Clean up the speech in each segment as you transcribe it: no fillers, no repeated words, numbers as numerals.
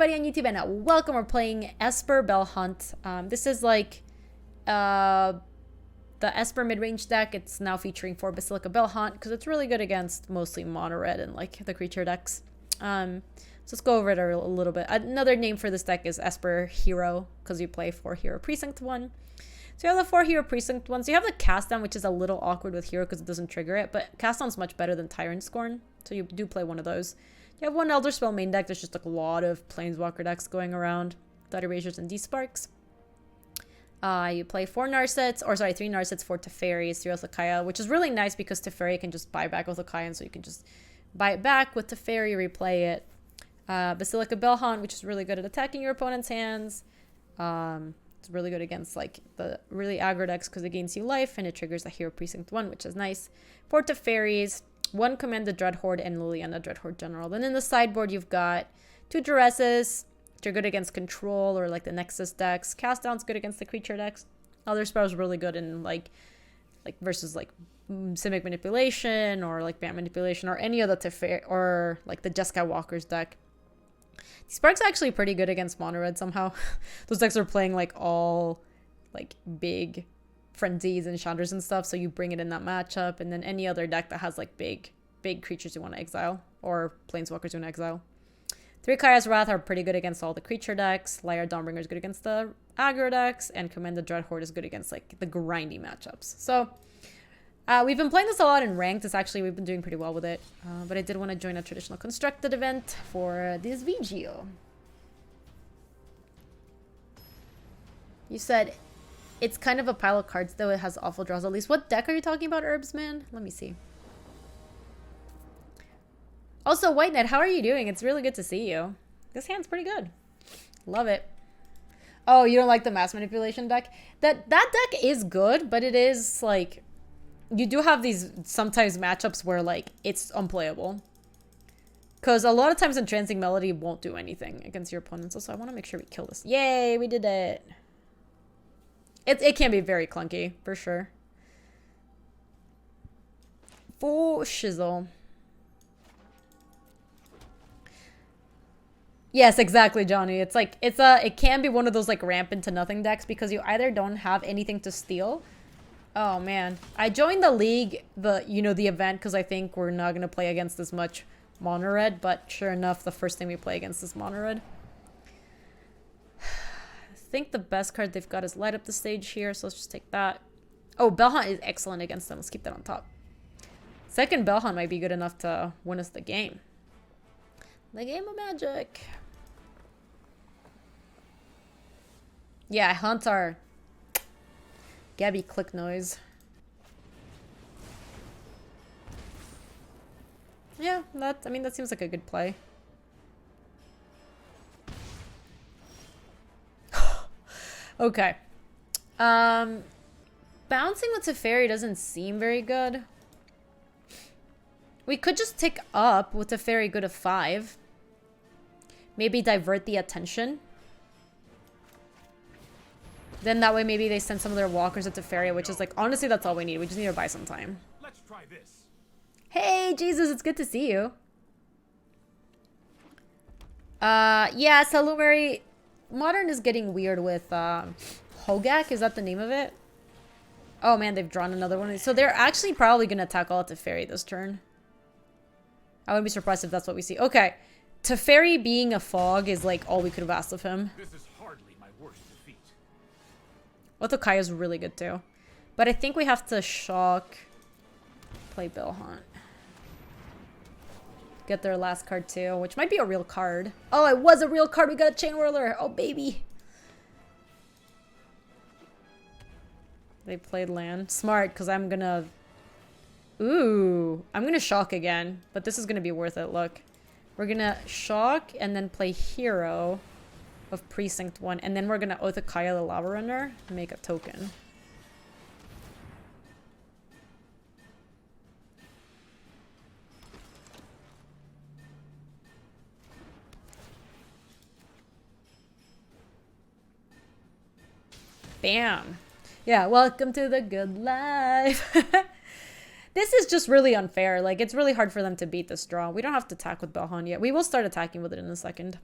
everybody on YouTube, and welcome. We're playing Esper Bell Hunt. This is like the Esper mid-range deck. It's now featuring 4 Basilica Bell Hunt because it's really good against mostly mono red and like the creature decks. So let's go over it a little bit. Another name for this deck is Esper Hero because you play 4 Hero Precinct 1. So you have the 4 Hero Precinct 1. So you have the Cast Down, which is a little awkward with Hero because it doesn't trigger it, but Cast Down's much better than Tyrant Scorn. So you do play one of those. You have 1 Elder Spell main deck. There's just like a lot of Planeswalker decks going around. Thought Erasures and D-Sparks. You play 3 Narsets, 4 Teferis, 3 Othakaya, which is really nice because Teferi can just buy back Othakaya, and so you can just buy it back with Teferi, replay it. Basilica Bell Hunt, which is really good at attacking your opponent's hands. It's really good against like the really aggro decks because it gains you life and it triggers the Hero Precinct 1, which is nice. 4 Teferis, 1 Commander Dreadhorde, and Liliana Dreadhorde General. Then in the sideboard, you've got 2 Duresses, which are good against control or like the Nexus decks. Cast Down's good against the creature decks. Other spells really good in like versus like Simic Manipulation or like Bant Manipulation or any other Teferi or like the Jeskai Walker's deck. Spark's actually pretty good against mono red somehow. Those decks are playing like all like big frenzies and chandras and stuff, so you bring it in that matchup, and then any other deck that has like big creatures you want to exile or planeswalkers you want to exile. 3 Kaya's Wrath are pretty good against all the creature decks. Lyra Dawnbringer is good against the aggro decks, and Commander Dreadhorde is good against like the grindy matchups. So we've been playing this a lot in ranked. We've been doing pretty well with it, but I did want to join a traditional constructed event for this video. You said it's kind of a pile of cards, though. It has awful draws. At least, what deck are you talking about, Herbs, man? Let me see. Also, White Knight, how are you doing? It's really good to see you. This hand's pretty good. Love it. Oh, you don't like the mass manipulation deck? That deck is good, but it is like you do have these sometimes matchups where like it's unplayable. Because a lot of times Entrancing Melody won't do anything against your opponents. Also, I want to make sure we kill this. Yay, we did it. It can be very clunky, for sure. For shizzle. Yes, exactly, Johnny. It's like it can be one of those like ramp into nothing decks because you either don't have anything to steal. Oh man, I joined the league, the event, because I think we're not gonna play against as much mono red. But sure enough, the first thing we play against is mono red. I think the best card they've got is Light Up the Stage here, so let's just take that. Oh, Bell Hunt is excellent against them. Let's keep that on top. Second Bell Hunt might be good enough to win us the game. The game of Magic. Yeah, Hunt our Gaby click noise. Yeah, that seems like a good play. Okay. Bouncing with Teferi doesn't seem very good. We could just tick up with Teferi good of 5. Maybe divert the attention. Then that way maybe they send some of their walkers at Teferi, which is like, honestly, that's all we need. We just need to buy some time. Let's try this. Hey, Jesus, it's good to see you. Yeah, Salumeri. Modern is getting weird with Hogak. Is that the name of it? Oh man, they've drawn another one. So they're actually probably going to attack all at Teferi this turn. I wouldn't be surprised if that's what we see. Okay. Teferi being a fog is like all we could have asked of him. This is hardly my worst defeat. Othakaya is really good too. But I think we have to shock. Play Bell Hunt. Get their last card too, which might be a real card. Oh, it was a real card. We got a Chain Whirler. Oh, baby. They played land. Smart, because I'm gonna... Ooh. I'm gonna shock again. But this is gonna be worth it. Look. We're gonna shock and then play Hero of Precinct 1. And then we're gonna Othakaya the Lava Runner and make a token. Bam. Yeah, welcome to the good life. This is just really unfair. Like, it's really hard for them to beat this draw. We don't have to attack with Bell Hunt yet. We will start attacking with it in a second.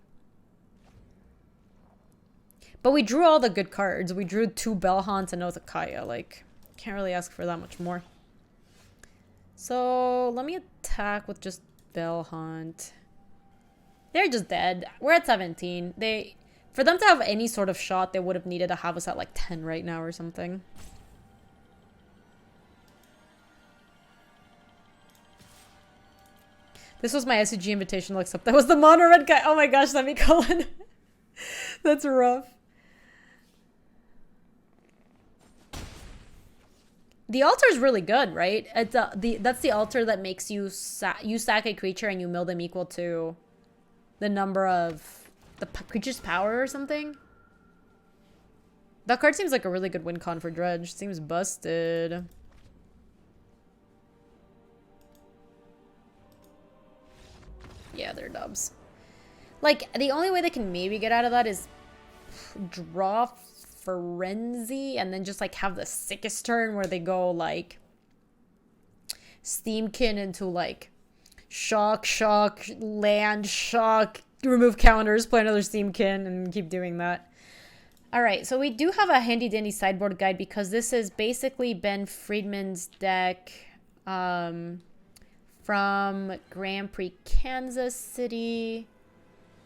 But we drew all the good cards. We drew 2 Bellhaunts and Othakaya. Like, can't really ask for that much more. So, let me attack with just Bellhaunt. They're just dead. We're at 17. For them to have any sort of shot, they would have needed to have us at like 10 right now or something. This was my SCG Invitational, except that was the mono red guy. Oh my gosh, semicolon. That's rough. The altar is really good, right? It's that's the altar that makes you sack a creature and you mill them equal to the number of the creature's power or something. That card seems like a really good win con for Dredge. Seems busted. Yeah, they're dubs. Like, the only way they can maybe get out of that is draw Frenzy and then just, like, have the sickest turn where they go, like, Steamkin into, like, shock, land, shock, remove counters, play another Steamkin, and keep doing that. Alright, so we do have a handy-dandy sideboard guide because this is basically Ben Friedman's deck, from Grand Prix, Kansas City,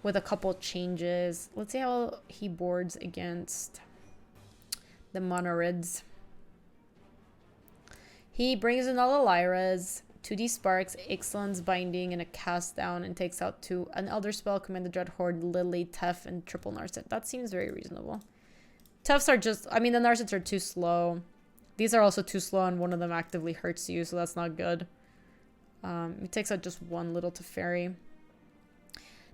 with a couple changes. Let's see how he boards against the Monorids. He brings in all the Lyras, 2D Sparks, Ixalan's Binding, and a Cast Down, and takes out an Elder Spell, Command the Dread Horde, Lily, Tef, and triple Narset. That seems very reasonable. Tefs are just, I mean, the Narsets are too slow. These are also too slow, and one of them actively hurts you, so that's not good. It takes out just 1 little Teferi.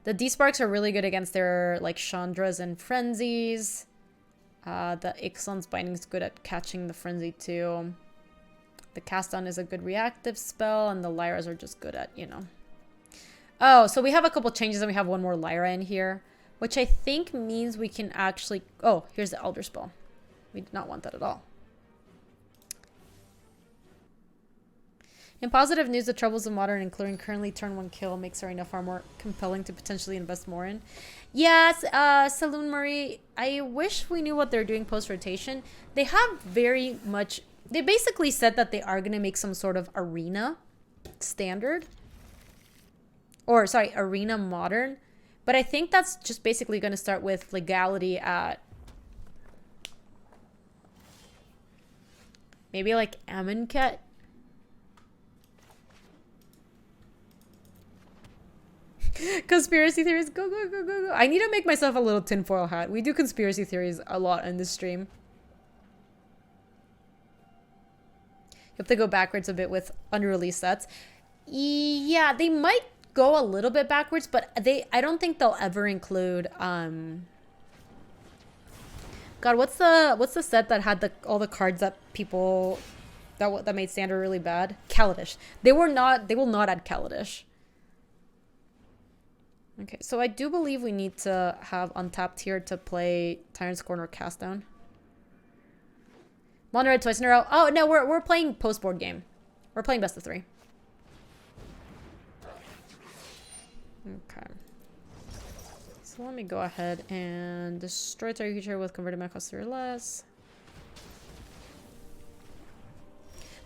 The D-Sparks are really good against their, like, Chandras and Frenzies. The Ixalan's Binding is good at catching the Frenzy, too. The Cast Down is a good reactive spell, and the Lyras are just good at, you know. Oh, so we have a couple changes, and we have 1 more Lyra in here, which I think means we can actually... Oh, here's the Elder Spell. We did not want that at all. In positive news, the troubles of modern, including currently turn 1 kill, makes Arena far more compelling to potentially invest more in. Yes, Saloon Marie, I wish we knew what they're doing post-rotation. They have very much... They basically said that they are going to make some sort of Arena standard. Or, sorry, Arena modern. But I think that's just basically going to start with legality at... maybe like Amonkhet. Conspiracy theories, go, go, go, go, go. I need to make myself a little tinfoil hat. We do conspiracy theories a lot in this stream. You have to go backwards a bit with unreleased sets. Yeah, they might go a little bit backwards, but I don't think they'll ever include God, what's the set that had all the cards that people that made Standard really bad? Kaladesh. They will not add Kaladesh. Okay, so I do believe we need to have untapped here to play Tyrant's Corner Cast Down. Mono Red twice in a row. Oh no, we're playing post board game. We're playing best of 3. Okay. So let me go ahead and destroy target creature with converted mana cost 3 or less.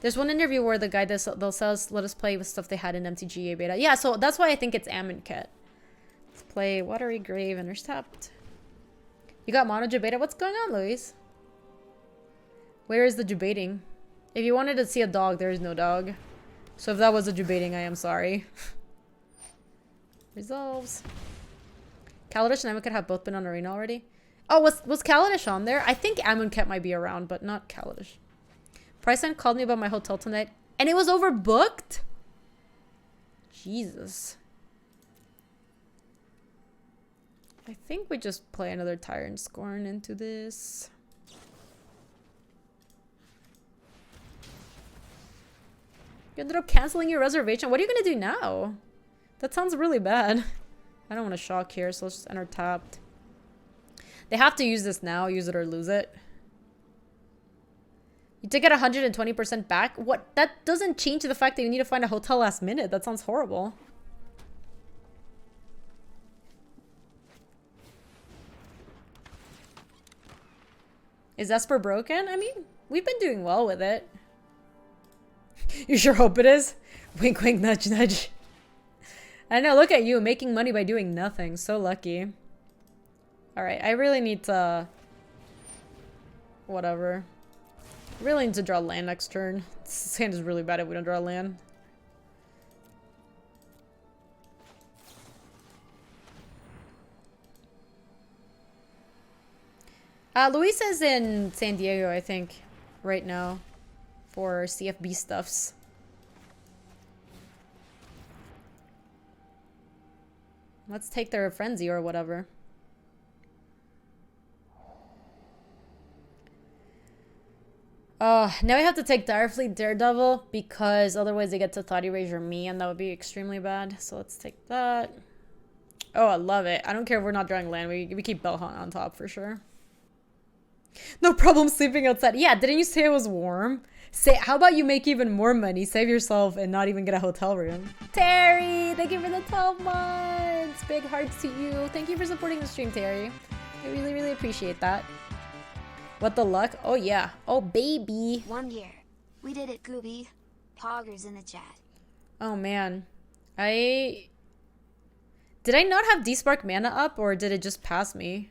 There's one interview where the guy they'll say let us play with stuff they had in MTG beta. Yeah, so that's why I think it's Amonkhet. Let's play Watery Grave, Intercept. You got mono Jabeta? What's going on, Luis? Where is the Jubating? If you wanted to see a dog, there is no dog. So if that was a Jubating, I am sorry. Resolves. Kaladesh and Amonkhet have both been on Arena already. Oh, was Kaladesh on there? I think Amonkhet might be around, but not Kaladesh. Priceline called me about my hotel tonight, and it was overbooked? Jesus. I think we just play another Tyrant Scorn into this. You ended up canceling your reservation. What are you going to do now? That sounds really bad. I don't want to shock here, so let's just enter tapped. They have to use this now. Use it or lose it. You did get 120% back? What? That doesn't change the fact that you need to find a hotel last minute. That sounds horrible. Is Esper broken? I mean, we've been doing well with it. You sure hope it is? Wink, wink, nudge, nudge. I know, look at you, making money by doing nothing. So lucky. Alright, I really need to... Whatever. I really need to draw land next turn. This hand is really bad if we don't draw land. Luisa is in San Diego, I think, right now. For CFB stuffs. Let's take their frenzy or whatever. Now I have to take Direfleet Daredevil because otherwise they get to Thought Erasure me and that would be extremely bad. So let's take that. Oh, I love it. I don't care if we're not drawing land. We keep Belhunt on top for sure. No problem sleeping outside. Yeah, didn't you say it was warm? Say, how about you make even more money, save yourself, and not even get a hotel room? Terry, thank you for the 12 months. Big hearts to you. Thank you for supporting the stream, Terry. I really, really appreciate that. What the luck? Oh, yeah. Oh, baby. 1 year. We did it, Gaby. Poggers in the chat. Oh, man. Did I not have Despark mana up, or did it just pass me?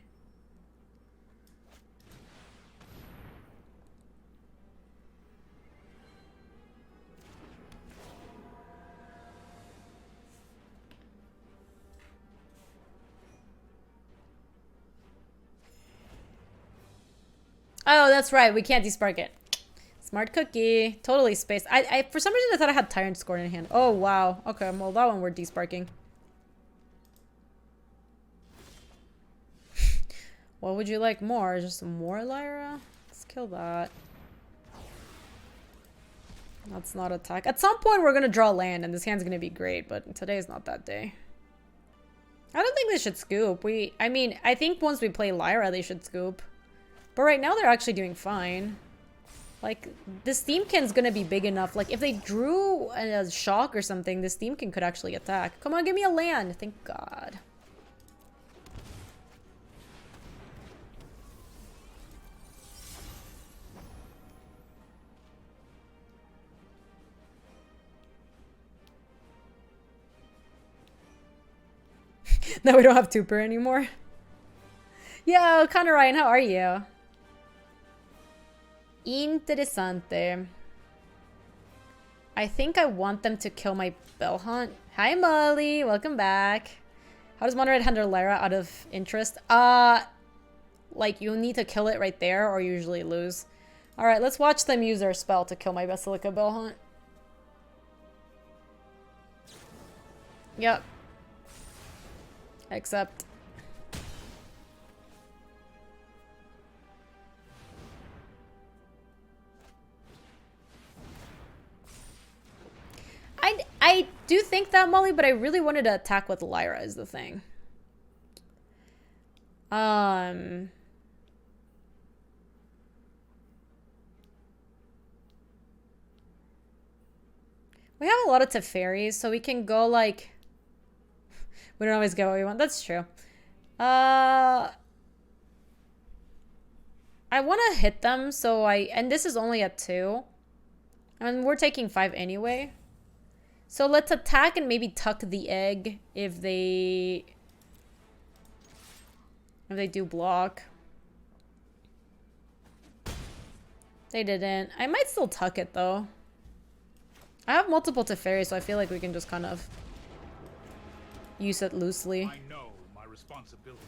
Oh, that's right. We can't despark it. Smart cookie. Totally spaced. I for some reason I thought I had Tyrant Scorn in hand. Oh, wow. Okay, well, that one we're desparking. What would you like more? Just more Lyra? Let's kill that. That's not attack. At some point we're gonna draw land and this hand's gonna be great, but today is not that day. I don't think they should scoop. I mean, I think once we play Lyra they should scoop. But right now they're actually doing fine. Like, this Steamkin's gonna be big enough. Like, if they drew a shock or something, this Steamkin could actually attack. Come on, give me a land. Thank God. Now we don't have Tupper anymore. Yo, Connor Ryan, how are you? Interessante. I think I want them to kill my Belhunt. Hi, Molly. Welcome back. How does Mono Red handle Lyra out of interest? Like, you need to kill it right there or you usually lose. Alright, let's watch them use their spell to kill my Basilica Belhunt. Yep. Except... I do think that, Molly, but I really wanted to attack with Lyra is the thing. We have a lot of Teferis, so we can go like... We don't always get what we want. That's true. I want to hit them, so and this is only at 2. And we're taking 5 anyway. So let's attack and maybe tuck the egg if they do block. They didn't. I might still tuck it though. I have multiple Teferi, so I feel like we can just kind of use it loosely. I know my responsibility.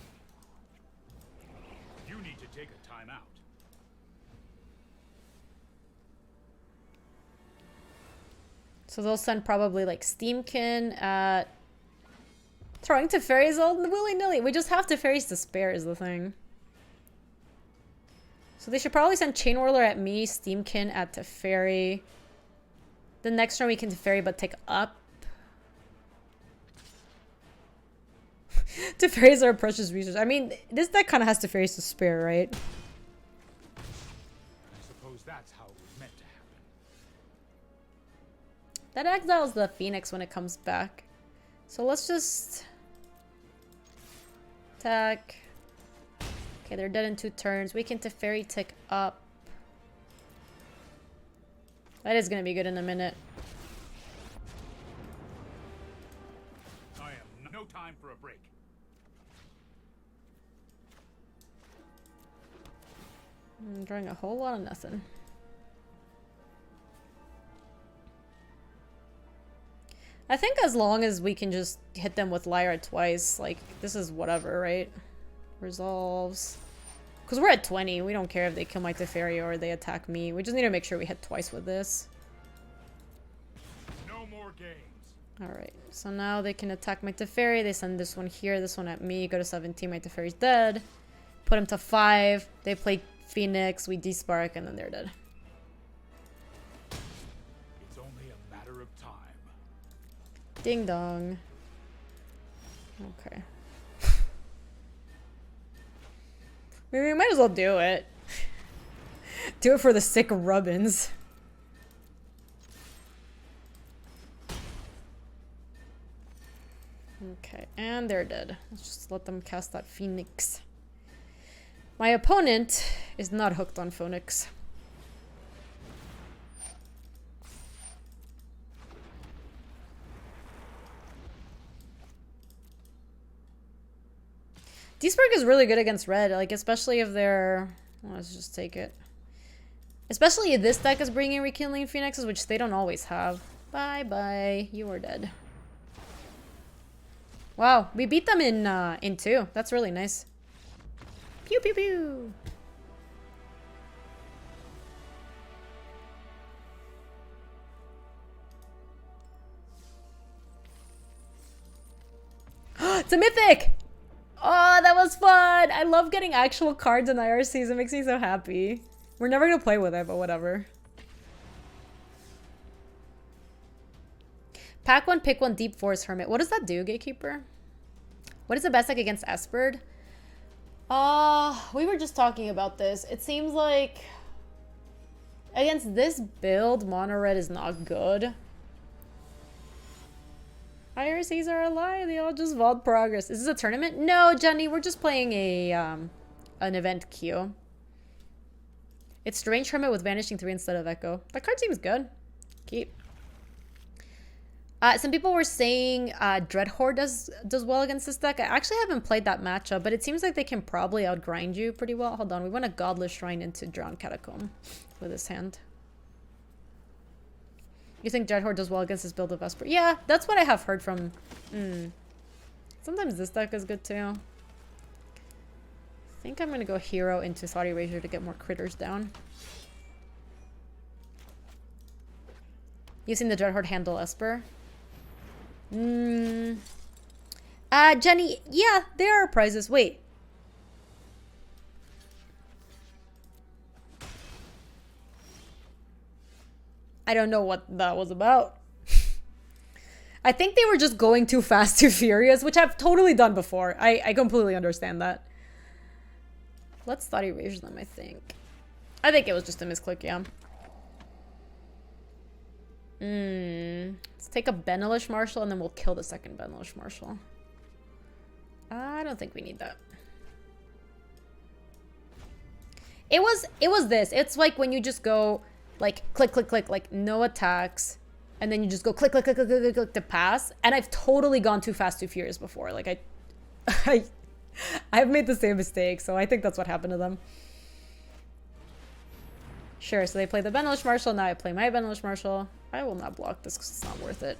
You need to take a time out. So they'll send probably like Steamkin at... Throwing Teferis all willy-nilly. We just have Teferis to spare is the thing. So they should probably send Chain Whirler at me, Steamkin at Teferi. The next turn we can Teferi but take up. Teferis are a precious resource. I mean, this deck kind of has Teferis to spare, right? I suppose that's how it was meant to happen. That exiles the Phoenix when it comes back. So let's just... attack. Okay, they're dead in 2 turns. Weaken to Fairy tick up. That is gonna be good in a minute. I am no time for a break. I'm drawing a whole lot of nothing. I think as long as we can just hit them with Lyra twice, like, this is whatever, right? Resolves. Because we're at 20. We don't care if they kill my Teferi or they attack me. We just need to make sure we hit twice with this. No more games. Alright, so now they can attack my Teferi. They send this one here, this one at me. Go to 17, my Teferi's dead. Put him to 5. They play Phoenix, we despark, and then they're dead. It's only a matter of time. Ding dong. Okay. Maybe we might as well do it. Do it for the sick rubbins. Okay, and they're dead. Let's just let them cast that Phoenix. My opponent is not hooked on Phoenix. Despark is really good against red, like especially if they're... Let's just take it. Especially if this deck is bringing Rekindling Phoenixes, which they don't always have. Bye-bye. You are dead. Wow, we beat them in 2. That's really nice. Pew pew pew! It's a mythic! Oh, that was fun! I love getting actual cards in IRCs. It makes me so happy. We're never gonna play with it, but whatever. Pack 1, pick 1, Deep Forest Hermit. What does that do, Gatekeeper? What is the best deck against Esper? We were just talking about this. It seems like against this build, mono red is not good. IRCs are a lie. They all just vault progress. Is this a tournament? No, Jenny. We're just playing a an event queue. It's Strange Hermit with Vanishing 3 instead of Echo. That card seems good. Keep. Some people were saying Dreadhorde does well against this deck. I actually haven't played that matchup, but it seems like they can probably outgrind you pretty well. Hold on, we want a Godless Shrine into Drowned Catacomb with his hand. You think Dreadhorde does well against this build of Esper? Yeah, that's what I have heard from... Sometimes this deck is good too. I think I'm going to go Hero into Thought Erasure to get more critters down. Using the Dreadhorde handle Esper? Jenny, yeah, there are prizes. Wait. I don't know what that was about. I think they were just going too fast, too furious, which I've totally done before. I completely understand that. Let's Thought Erasure them, I think. I think it was just a misclick, yeah. Let's take a Benelish Marshal and then we'll kill the second Benelish Marshal. I don't think we need that. It was this. It's like when you just go like click, click, click, like no attacks. And then you just go click, click, click, click, click, click to pass. And I've totally gone too fast, too furious before. Like I've made the same mistake. So I think that's what happened to them. Sure, so they play the Benelish Marshal. Now I play my Benelish Marshal. I will not block this because it's not worth it.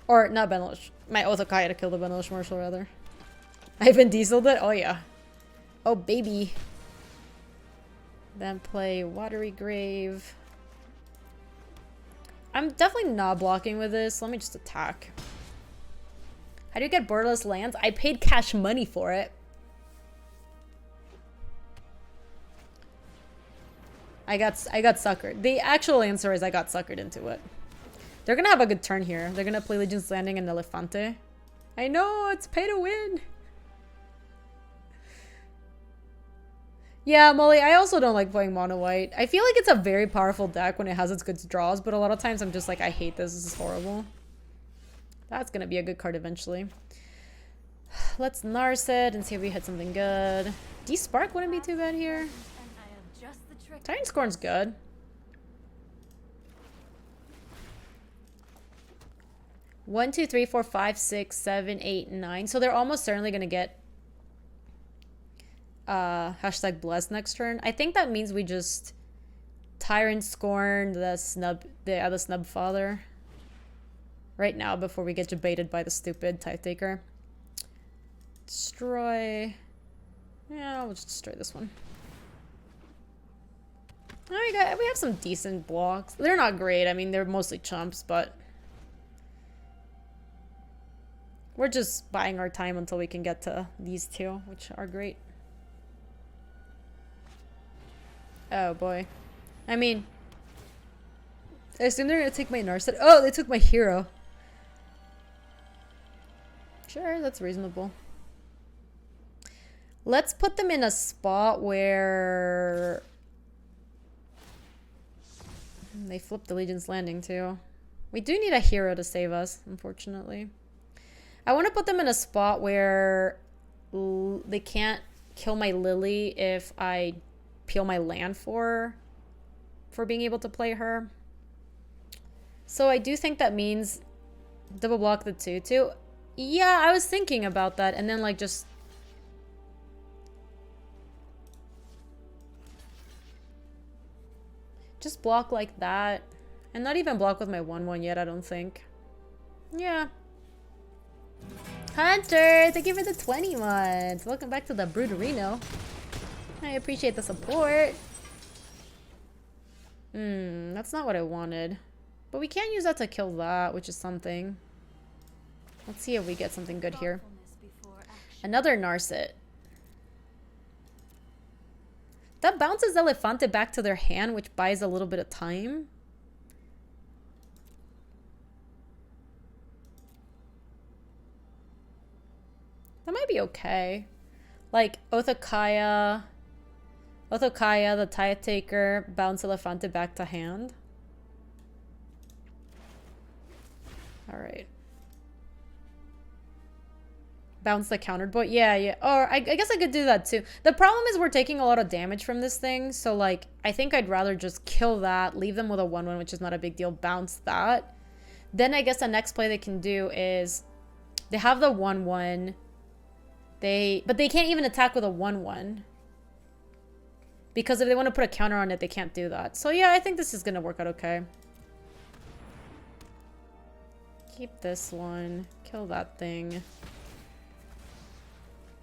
Or, not Benelish. My Othokaya to kill the Benelish Marshal, rather. I've been dieseled it? Oh, yeah. Oh, baby. Then play Watery Grave. I'm definitely not blocking with this. Let me just attack. How do you get borderless lands? I paid cash money for it. I got suckered. The actual answer is I got suckered into it. They're gonna have a good turn here. They're gonna play Legion's Landing and Elefante. I know, it's pay to win. Yeah, Molly, I also don't like playing mono white. I feel like it's a very powerful deck when it has its good draws, but a lot of times I'm just like, I hate this. This is horrible. That's gonna be a good card eventually. Let's Narset and see if we hit something good. D-Spark wouldn't be too bad here. And I have just the trick. Titan Scorn's good. One, two, three, four, five, six, seven, eight, 9. So they're almost certainly gonna get hashtag blessed next turn. I think that means we just Tyrant Scorn the snub father right now before we get debated by the stupid Tithe Taker. Destroy. Yeah, we'll just destroy this one. Oh, we have some decent blocks. They're not great. I mean, they're mostly chumps, but we're just buying our time until we can get to these two, which are great. Oh boy. I mean, I assume they're gonna take my Narset. Oh, they took my hero. Sure, that's reasonable. Let's put them in a spot where they flipped the Legion's Landing too. We do need a hero to save us, unfortunately. I want to put them in a spot where they can't kill my Lily if I peel my land for being able to play her. So I do think that means double block the 2/2. Yeah, I was thinking about that, and then like just block like that, and not even block with my 1/1 yet, I don't think. Yeah. Hunter, thank you for the 20 months. Welcome back to the Bruderino. I appreciate the support. That's not what I wanted. But we can't use that to kill that, which is something. Let's see if we get something good here. Another Narset. That bounces Elefante back to their hand, which buys a little bit of time. That might be okay. Like, Othakaya, the Tithe Taker, bounce Elefante back to hand. Alright. Bounce the countered boy. Yeah. Or I guess I could do that too. The problem is we're taking a lot of damage from this thing. So, like, I think I'd rather just kill that, leave them with a 1/1, which is not a big deal, bounce that. Then I guess the next play they can do is they have the 1/1. But they can't even attack with a 1/1. Because if they want to put a counter on it, they can't do that. So yeah, I think this is going to work out okay. Keep this one. Kill that thing.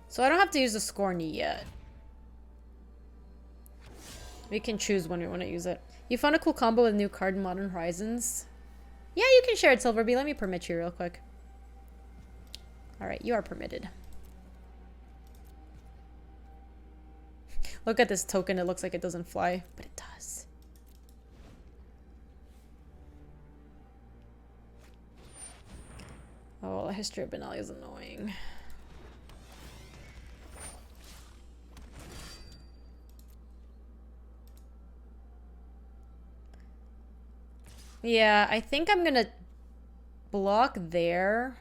So I don't have to use the Scorn yet. We can choose when we want to use it. You found a cool combo with a new card in Modern Horizons? Yeah, you can share it, Silverbee. Let me permit you real quick. Alright, you are permitted. Look at this token. It looks like it doesn't fly, but it does. Oh, the history of Benali is annoying. Yeah, I think I'm gonna block there.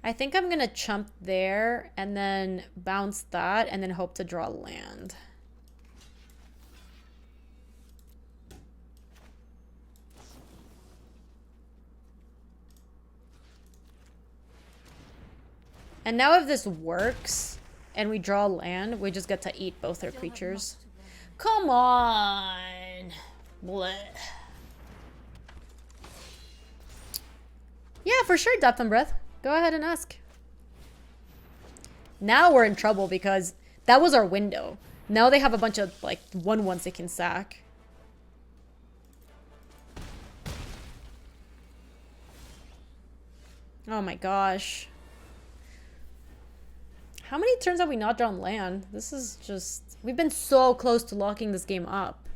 I think I'm gonna chump there and then bounce that and then hope to draw land. And now if this works and we draw land, we just get to eat both their creatures. Come on! Blech. Yeah, for sure, Depth and Breath. Go ahead and ask. Now we're in trouble because that was our window. Now they have a bunch of like 1/1s they can sack. Oh my gosh. How many turns have we not drawn land? This is just... We've been so close to locking this game up.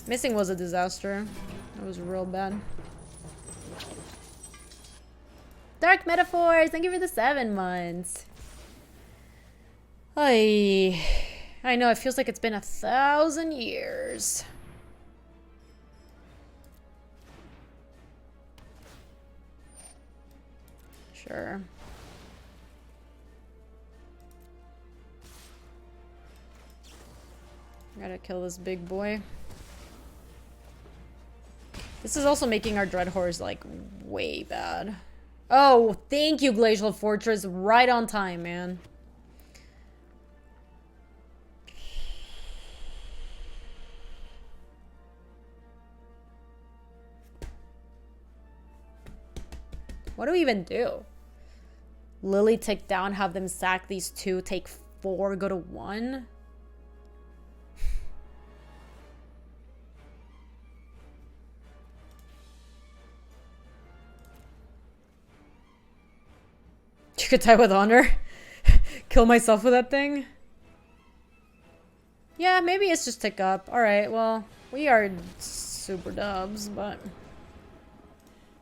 Missing was a disaster. That was real bad. Dark Metaphors, thank you for the 7 months. I know, it feels like it's been 1,000 years. Sure. Gotta kill this big boy. This is also making our Dread Horse, like, way bad. Oh, thank you, Glacial Fortress. Right on time, man. What do we even do? Lily take down, have them sack these two, take 4, go to 1? You could tie with honor. Kill myself with that thing. Yeah, maybe it's just tick up. Alright, well, we are super dubs, but...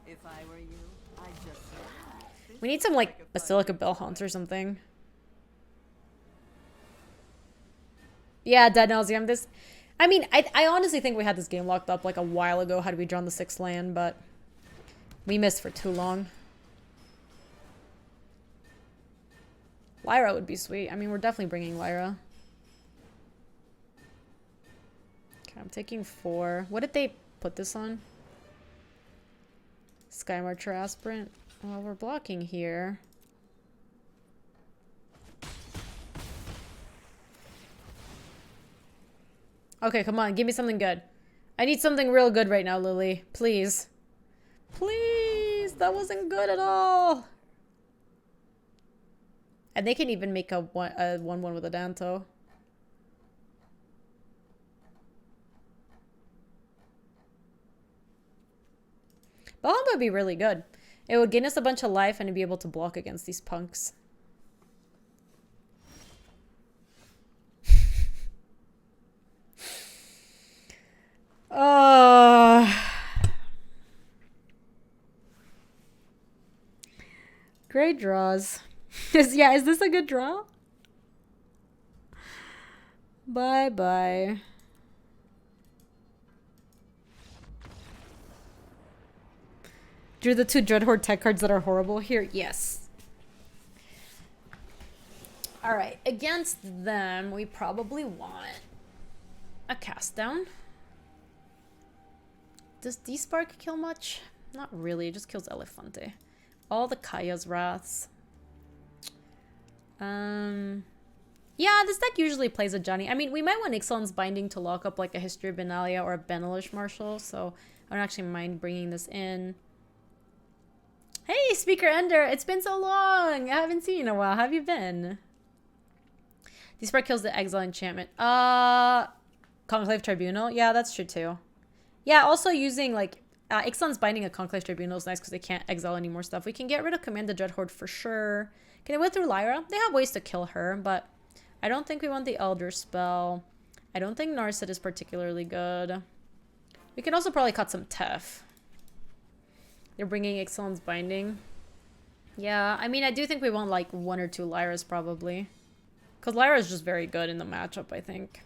If I were you, I'd just we need some, like, Basilica Bell Haunts or something. Yeah, Dead Nauseam, this... I mean, I honestly think we had this game locked up, like, a while ago had we drawn the 6th land, but... we missed for too long. Lyra would be sweet. I mean, we're definitely bringing Lyra. Okay, I'm taking 4. What did they put this on? Sky Marcher Aspirant. Well, we're blocking here. Okay, come on. Give me something good. I need something real good right now, Lily. Please. Please. That wasn't good at all. And they can even make a 1/1 with a Danto. Bahamut would be really good. It would gain us a bunch of life and be able to block against these punks. Great draws. Is this a good draw? Bye-bye. Drew the 2 Dreadhorde tech cards that are horrible here? Yes. Alright, against them, we probably want a cast down. Does D-Spark kill much? Not really, it just kills Elefante. All the Kaya's Wraths. Yeah, this deck usually plays a Johnny. I mean, we might want Ixalan's Binding to lock up like a History of Benalia or a Benelish Marshal, so I don't actually mind bringing this in. Hey, Speaker Ender! It's been so long! I haven't seen you in a while. How have you been? The spread kills the Exile Enchantment. Conclave Tribunal? Yeah, that's true too. Yeah, also using like Ixalan's Binding a Conclave Tribunal is nice because they can't exile any more stuff. We can get rid of Command the Dreadhorde for sure. Can they win through Lyra? They have ways to kill her, but I don't think we want the Elder spell. I don't think Narset is particularly good. We can also probably cut some Tef. They're bringing Ixalan's Binding. Yeah, I mean, I do think we want like 1 or 2 Lyras probably. Because Lyra is just very good in the matchup, I think.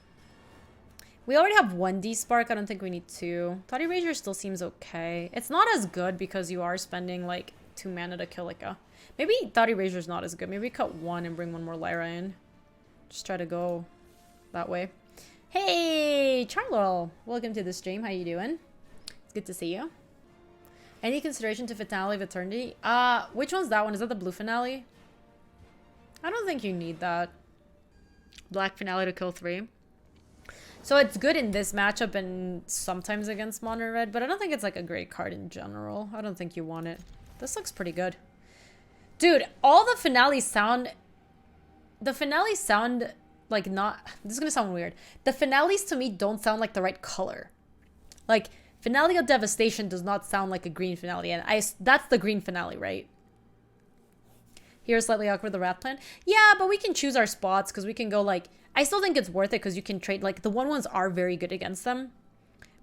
We already have 1 D-Spark. I don't think we need 2. Thought Erasure still seems okay. It's not as good because you are spending like 2 mana to kill like a... Maybe Thought Erasure is not as good. Maybe we cut 1 and bring 1 more Lyra in. Just try to go that way. Hey, Charlo! Welcome to the stream. How you doing? It's good to see you. Any consideration to Finale of Eternity? Which one's that one? Is that the blue finale? I don't think you need that. Black finale to kill 3. So it's good in this matchup and sometimes against Mono Red, but I don't think it's like a great card in general. I don't think you want it. This looks pretty good. Dude, all the finales sound... The finales sound like not... This is gonna sound weird. The finales to me don't sound like the right color. Like... Finale of Devastation does not sound like a green finale, and that's the green finale, right? Here's slightly awkward the Wrath Plan. Yeah, but we can choose our spots, because we can go, like... I still think it's worth it, because you can trade, like, the 1/1s are very good against them.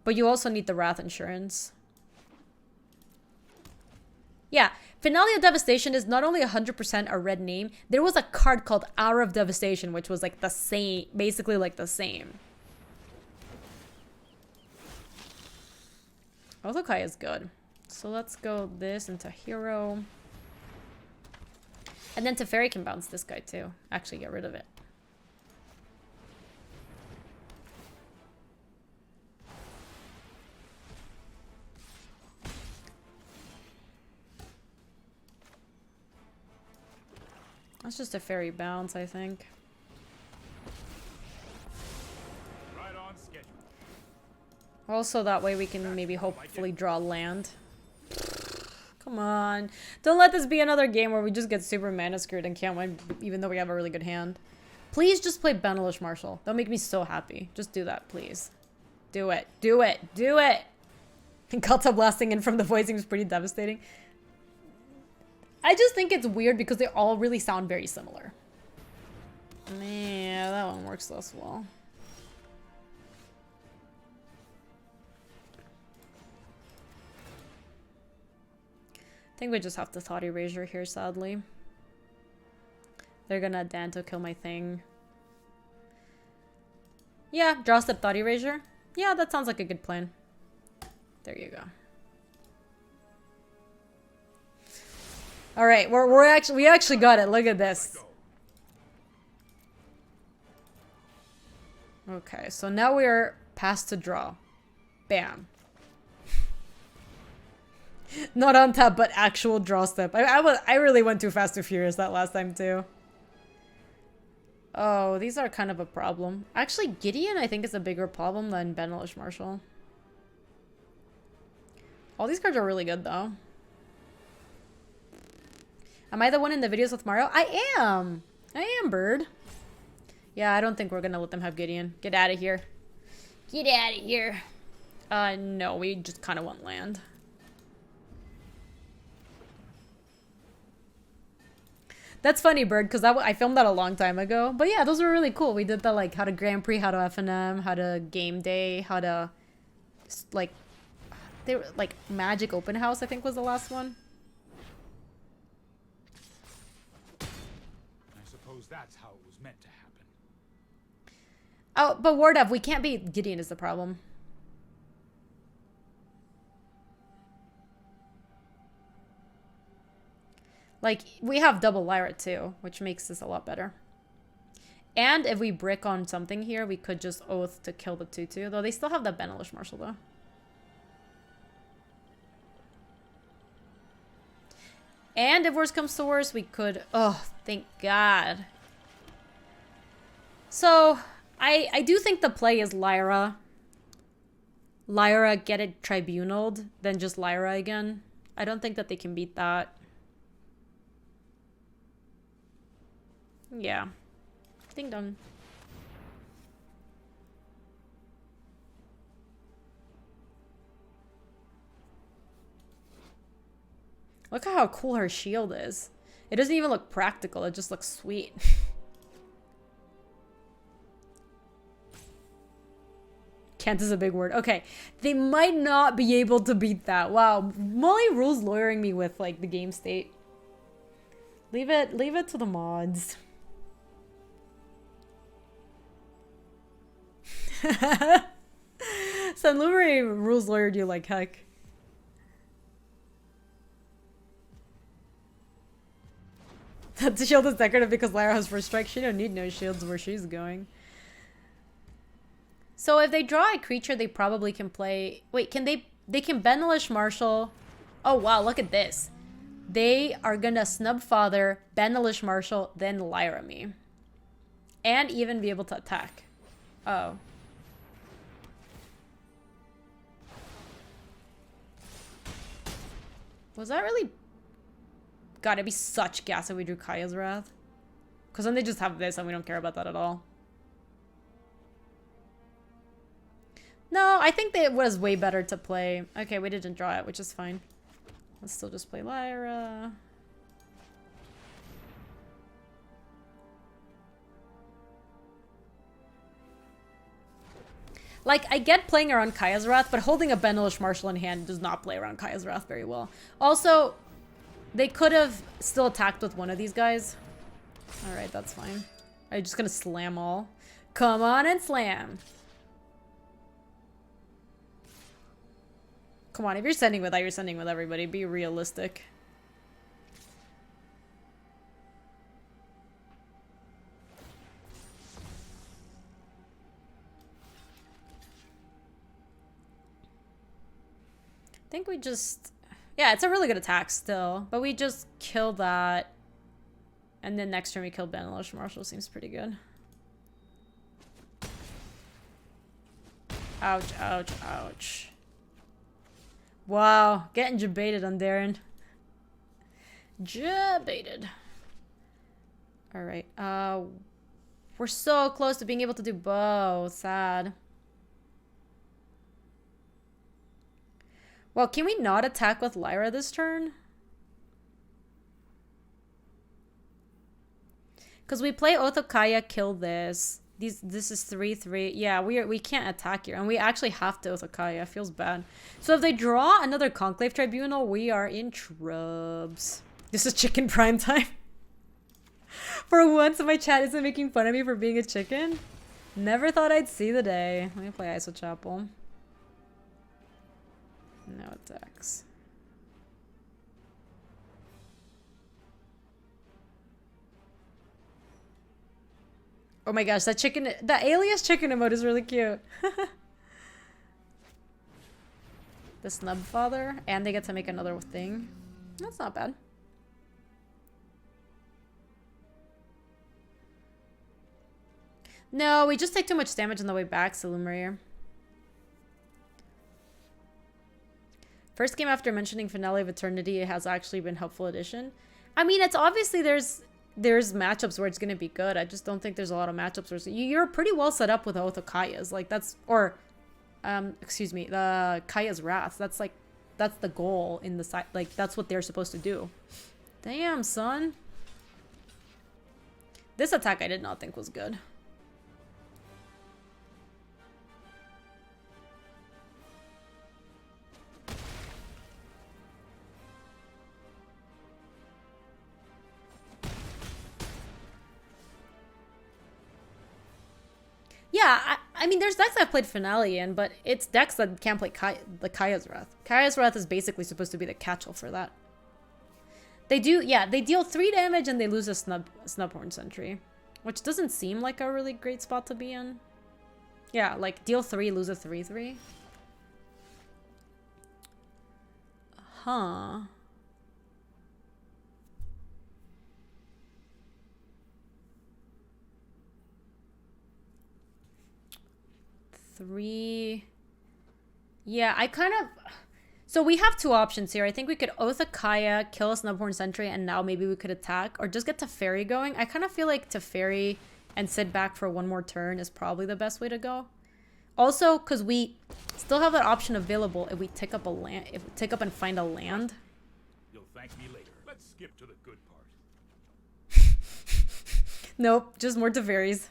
But you also need the Wrath Insurance. Yeah, Finale of Devastation is not only 100% a red name, there was a card called Hour of Devastation, which was, like, the same... Basically, like, the same. Otokai is good. So let's go this into hero. And then Teferi can bounce this guy too. Actually get rid of it. That's just a fairy bounce, I think. Right on schedule. Also, that way we can maybe hopefully draw land. Come on. Don't let this be another game where we just get super mana screwed and can't win even though we have a really good hand. Please just play Benelish Marshall. That'll make me so happy. Just do that, please. Do it. Do it. Do it! And Kata blasting in from the void seems pretty devastating. I just think it's weird because they all really sound very similar. Yeah, that one works less well. I think we just have to Thought Erasure here, sadly. They're gonna Danto kill my thing. Yeah, draw step Thought Erasure. Yeah, that sounds like a good plan. There you go. All right, we actually got it. Look at this. Okay, so now we are past to draw. Bam. Not on tap, but actual draw step. I really went too fast, too furious that last time too. Oh, these are kind of a problem. Actually, Gideon I think is a bigger problem than Benelish Marshall. All these cards are really good though. Am I the one in the videos with Mario? I am! I am, bird. Yeah, I don't think we're gonna let them have Gideon. Get out of here. Get out of here. No, we just kind of want land. That's funny, bird, because I filmed that a long time ago. But yeah, those were really cool. We did the, like, how to Grand Prix, how to FNM, how to Game Day, how to, like, they were, like, Magic Open House, I think was the last one. That's how it was meant to happen. Oh, but Ward Up, we can't beat Gideon is the problem. Like, we have double Lyra too, which makes this a lot better. And if we brick on something here, we could just Oath to kill the 2/2. Though they still have that Benelish Marshall though. And if worse comes to worse, we could... Oh, thank God. So, I do think the play is Lyra. Lyra, get it tribunaled, then just Lyra again. I don't think that they can beat that. Yeah. Ding dong. Look at how cool her shield is. It doesn't even look practical, it just looks sweet. Can't is a big word. Okay, they might not be able to beat that. Wow, Molly Rule's lawyering me with, like, the game state. Leave it to the mods. Sunlumary Rule's lawyered you like heck. That shield is decorative because Lyra has first strike. She don't need no shields where she's going. So if they draw a creature, they probably can play... Wait, can they can Benelish Marshall... Oh, wow, look at this. They are gonna Snub Father, Benelish Marshall, then Lyra me. And even be able to attack. Oh. Was that really... God, it'd be such gas if we drew Kaya's Wrath. Because then they just have this and we don't care about that at all. No, I think that it was way better to play... Okay, we didn't draw it, which is fine. Let's still just play Lyra. Like, I get playing around Kaya's Wrath, but holding a Benelish Marshall in hand does not play around Kaya's Wrath very well. Also, they could have still attacked with one of these guys. Alright, that's fine. I'm just gonna slam all. Come on and slam! Come on, if you're sending with that, you're sending with everybody. Be realistic. think we just... Yeah, it's a really good attack still. But we just killed that. And then next turn we killed Banish Marshall. Seems pretty good. Ouch, ouch, ouch. Wow, getting jebaited on Darren. Jebaited. Alright, we're so close to being able to do both. Sad. Well, can we not attack with Lyra this turn? Because we play Othokaya, kill this. This is 3-3. Yeah, we can't attack here. And we actually have to Othokaya. Feels bad. So if they draw another Conclave Tribunal, we are in trubs. This is chicken prime time. For once, my chat isn't making fun of me for being a chicken. Never thought I'd see the day. Let me play Iso Chapel. No attacks. Oh my gosh, that chicken, the alias chicken emote is really cute. The snub father, and they get to make another thing. That's not bad. No, we just take too much damage on the way back, Silumir. First game after mentioning Finale of Eternity, it has actually been helpful addition. I mean, it's obviously there's matchups where it's going to be good. I just don't think there's a lot of matchups where you're pretty well set up with both of Kaya's. Like, that's, or, excuse me, the Kaya's Wrath. That's like, that's the goal in the side. Like, that's what they're supposed to do. Damn, son. This attack I did not think was good. Yeah, I mean, there's decks I've played Finale in, but it's decks that can't play the Kaya's Wrath. Kaya's Wrath is basically supposed to be the catch-all for that. They do, yeah, they deal 3 damage and they lose a Snubhorn Sentry, which doesn't seem like a really great spot to be in. Yeah, like, deal 3, lose a 3/3. Huh. Three. Yeah, I kind of... So we have 2 options here. I think we could Othakaya, kill a Snubhorn Sentry, and now maybe we could attack. Or just get Teferi going. I kind of feel like Teferi and sit back for 1 more turn is probably the best way to go. Also, because we still have that option available if we take up a land, if we take up and find a land. You'll thank me later. Let's skip to the good part. Nope, just more Teferis.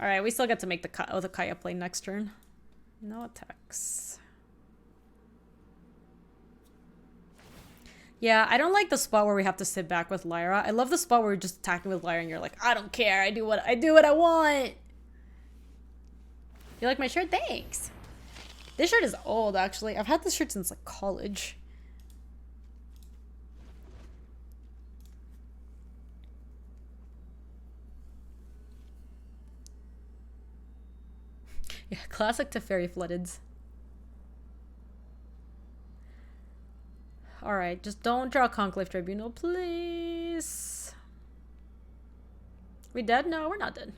Alright, we still get to make the Kaya play next turn. No attacks. Yeah, I don't like the spot where we have to sit back with Lyra. I love the spot where we're just attacking with Lyra and you're like, I don't care, I do what I want. You like my shirt? Thanks. This shirt is old, actually. I've had this shirt since like college. Yeah, classic Teferi Floodeds. Alright, just don't draw Conclave Tribunal, please. We dead? No, we're not dead.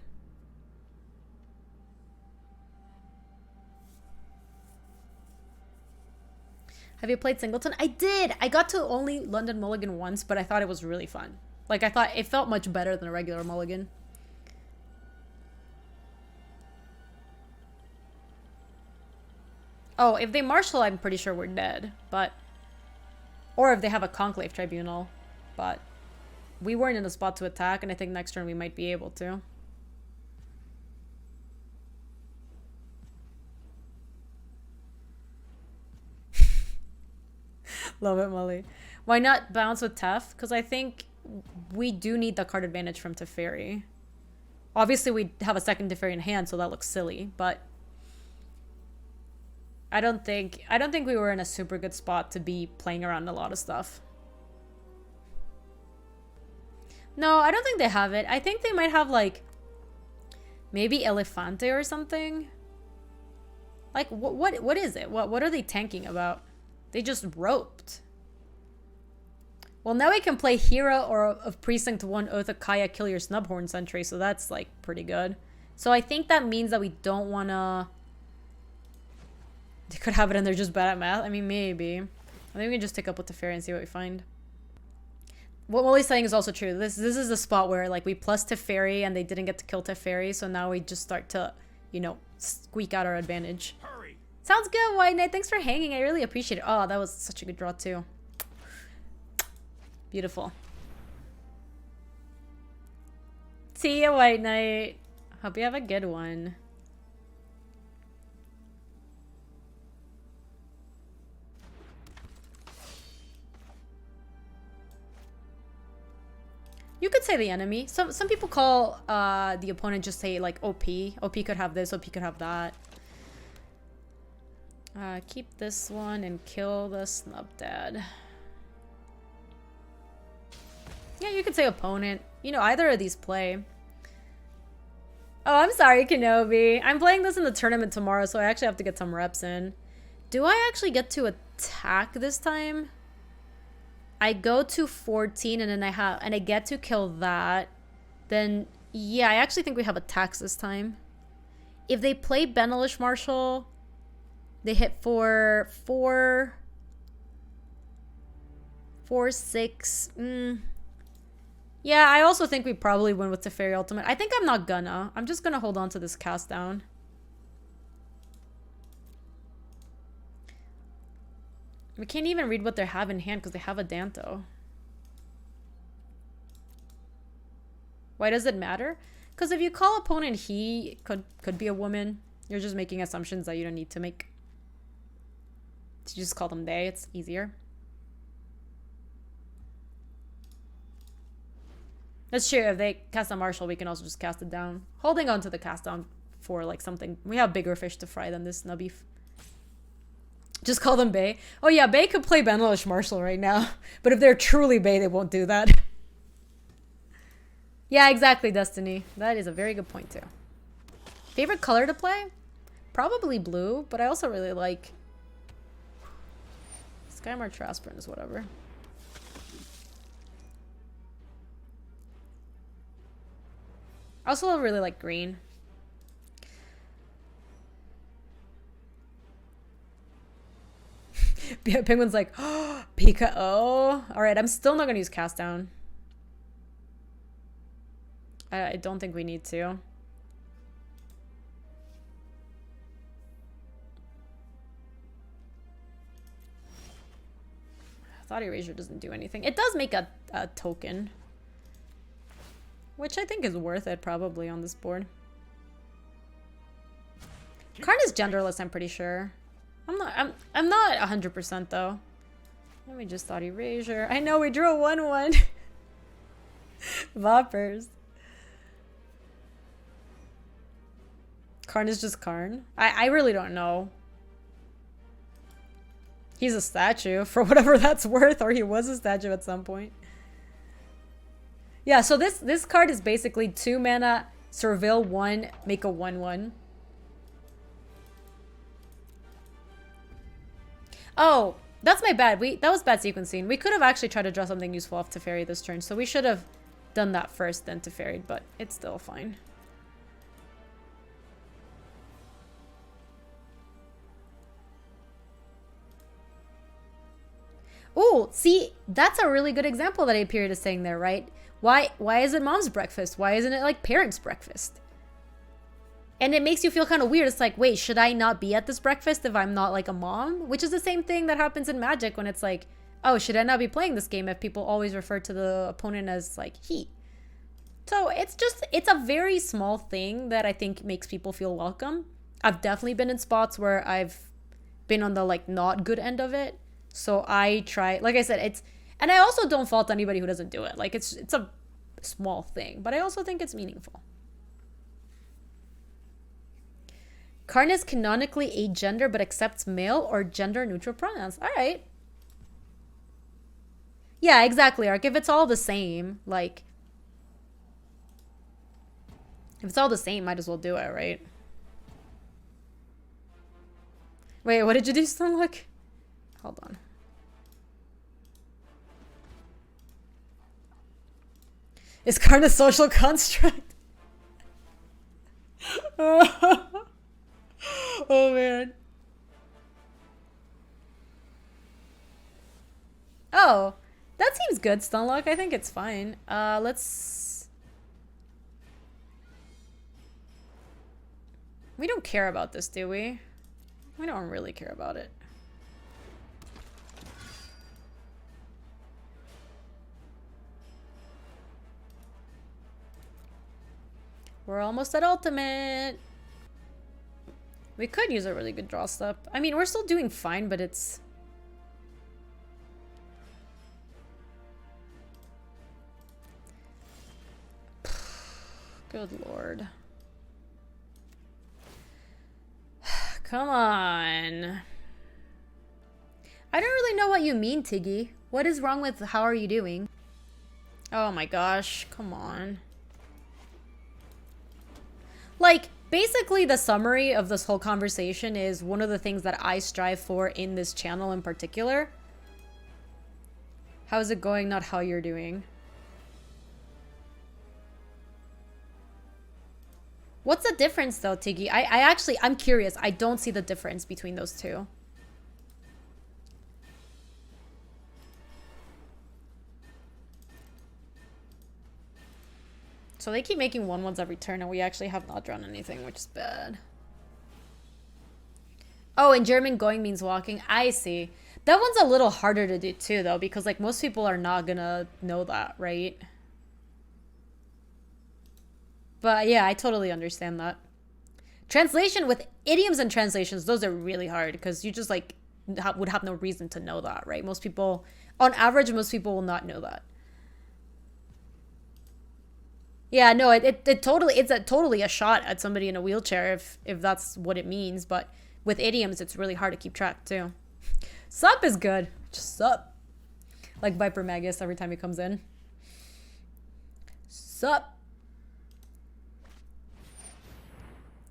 Have you played Singleton? I did! I got to only London Mulligan once, but I thought it was really fun. Like, I thought it felt much better than a regular Mulligan. Oh, if they marshal, I'm pretty sure we're dead, but... Or if they have a Conclave Tribunal, but... We weren't in a spot to attack, and I think next turn we might be able to. Love it, Molly. Why not bounce with Tef? Because I think we do need the card advantage from Teferi. Obviously, we have a second Teferi in hand, so that looks silly, but... I don't think we were in a super good spot to be playing around a lot of stuff. No, I don't think they have it. I think they might have, like, maybe Elefante or something. Like, what is it? What are they tanking about? They just roped. Well, now we can play Hero or of Precinct 1 Oath of Kaya kill your Snubhorn sentry, so that's like pretty good. So I think that means that we don't wanna... They could have it and they're just bad at math. I mean, maybe. I think we can just take up with Teferi and see what we find. What Molly's saying is also true. This is a spot where like we plus Teferi and they didn't get to kill Teferi, so now we just start to, you know, squeak out our advantage. Hurry! Sounds good, White Knight. Thanks for hanging. I really appreciate it. Oh, that was such a good draw too. Beautiful. See ya, White Knight. Hope you have a good one. You could say the enemy. Some people call the opponent, just say like OP. OP could have this, OP could have that. Keep this one and kill the Snub Dad. Yeah, you could say opponent. You know, either of these play. Oh, I'm sorry, Kenobi. I'm playing this in the tournament tomorrow, so I actually have to get some reps in. Do I actually get to attack this time? I go to 14 and then I get to kill that. Then yeah, I actually think we have attacks this time. If they play Benelish Marshal, they hit for 4, 6. Yeah, I also think we probably win with Teferi Ultimate. I think I'm not gonna. I'm just gonna hold on to this cast down. We can't even read what they have in hand because they have a Danto. Why does it matter? Because if you call opponent he, could be a woman. You're just making assumptions that you don't need to make. So you just call them they. It's easier. That's true. If they cast a Marshal, we can also just cast it down. Holding on to the cast down for like something. We have bigger fish to fry than this Snubbeef. Just call them Bay. Oh yeah, Bay could play Benelish Marshal right now. But if they're truly Bay, they won't do that. Yeah, exactly, Destiny. That is a very good point too. Favorite color to play? Probably blue, but I also really like Skymar Traspern is whatever. I also really like green. Penguin's like, oh, Pika. Oh, all right. I'm still not gonna use cast down. I don't think we need to. Thought Erasure doesn't do anything. It does make a token, which I think is worth it probably on this board. Karn is genderless, I'm pretty sure. I'm not 100% though. Let me just thought Erasure. I know we drew a 1/1. Vapors. Karn is just Karn. I really don't know. He's a statue for whatever that's worth, or he was a statue at some point. Yeah, so this card is basically 2 mana, surveil 1, make a 1/1. Oh, that's my bad. That was bad sequencing. We could have actually tried to draw something useful off Teferi this turn, so we should have done that first, then Teferi, but it's still fine. Oh, see, that's a really good example that Aperiod is saying there, right? Why is it mom's breakfast? Why isn't it like parents' breakfast? And it makes you feel kind of weird. It's like, wait, should I not be at this breakfast if I'm not like a mom? Which is the same thing that happens in Magic when it's like, oh, should I not be playing this game if people always refer to the opponent as like he? So it's a very small thing that I think makes people feel welcome. I've definitely been in spots where I've been on the like not good end of it. So I try, like I said, and I also don't fault anybody who doesn't do it. Like it's a small thing, but I also think it's meaningful. Karn is canonically agender but accepts male or gender neutral pronouns. All right. Yeah, exactly, Ark. If it's all the same, like, if it's all the same, might as well do it, right? Wait, what did you do, Stunlock? Hold on. Is Karn a social construct? Oh man. Oh, that seems good, Stunlock. I think it's fine. Let's... We don't care about this, do we? We don't really care about it. We're almost at ultimate. We could use a really good draw step. I mean, we're still doing fine, but it's... Good lord. Come on. I don't really know what you mean, Tiggy. What is wrong with how are you doing? Oh my gosh, come on. Like, basically the summary of this whole conversation is one of the things that I strive for in this channel in particular. How's it going, not how you're doing. What's the difference though, Tiggy? I'm curious. I don't see the difference between those two. So they keep making 1/1s every turn and we actually have not drawn anything, which is bad. Oh, in German, going means walking. I see. That one's a little harder to do too, though, because like most people are not gonna know that, right? But yeah, I totally understand that. Translation with idioms and translations, those are really hard because you just like would have no reason to know that, right? Most people, on average, most people will not know that. Yeah, no, it's totally a shot at somebody in a wheelchair if that's what it means. But with idioms, it's really hard to keep track too. Sup is good. Just sup. Like Viper Magus every time he comes in. Sup.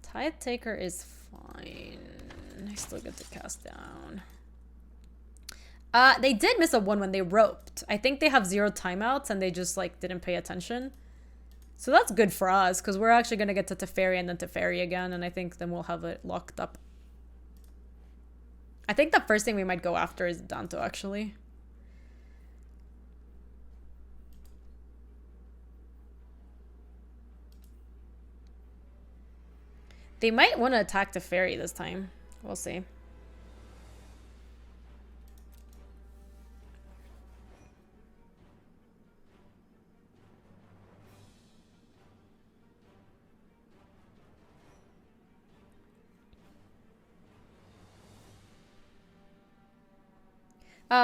Tide Taker is fine. I still get to cast down. They did miss a 1 when they roped. I think they have 0 timeouts and they just like didn't pay attention. So that's good for us because we're actually going to get to Teferi and then Teferi again. And I think then we'll have it locked up. I think the first thing we might go after is Danto actually. They might want to attack Teferi this time. We'll see.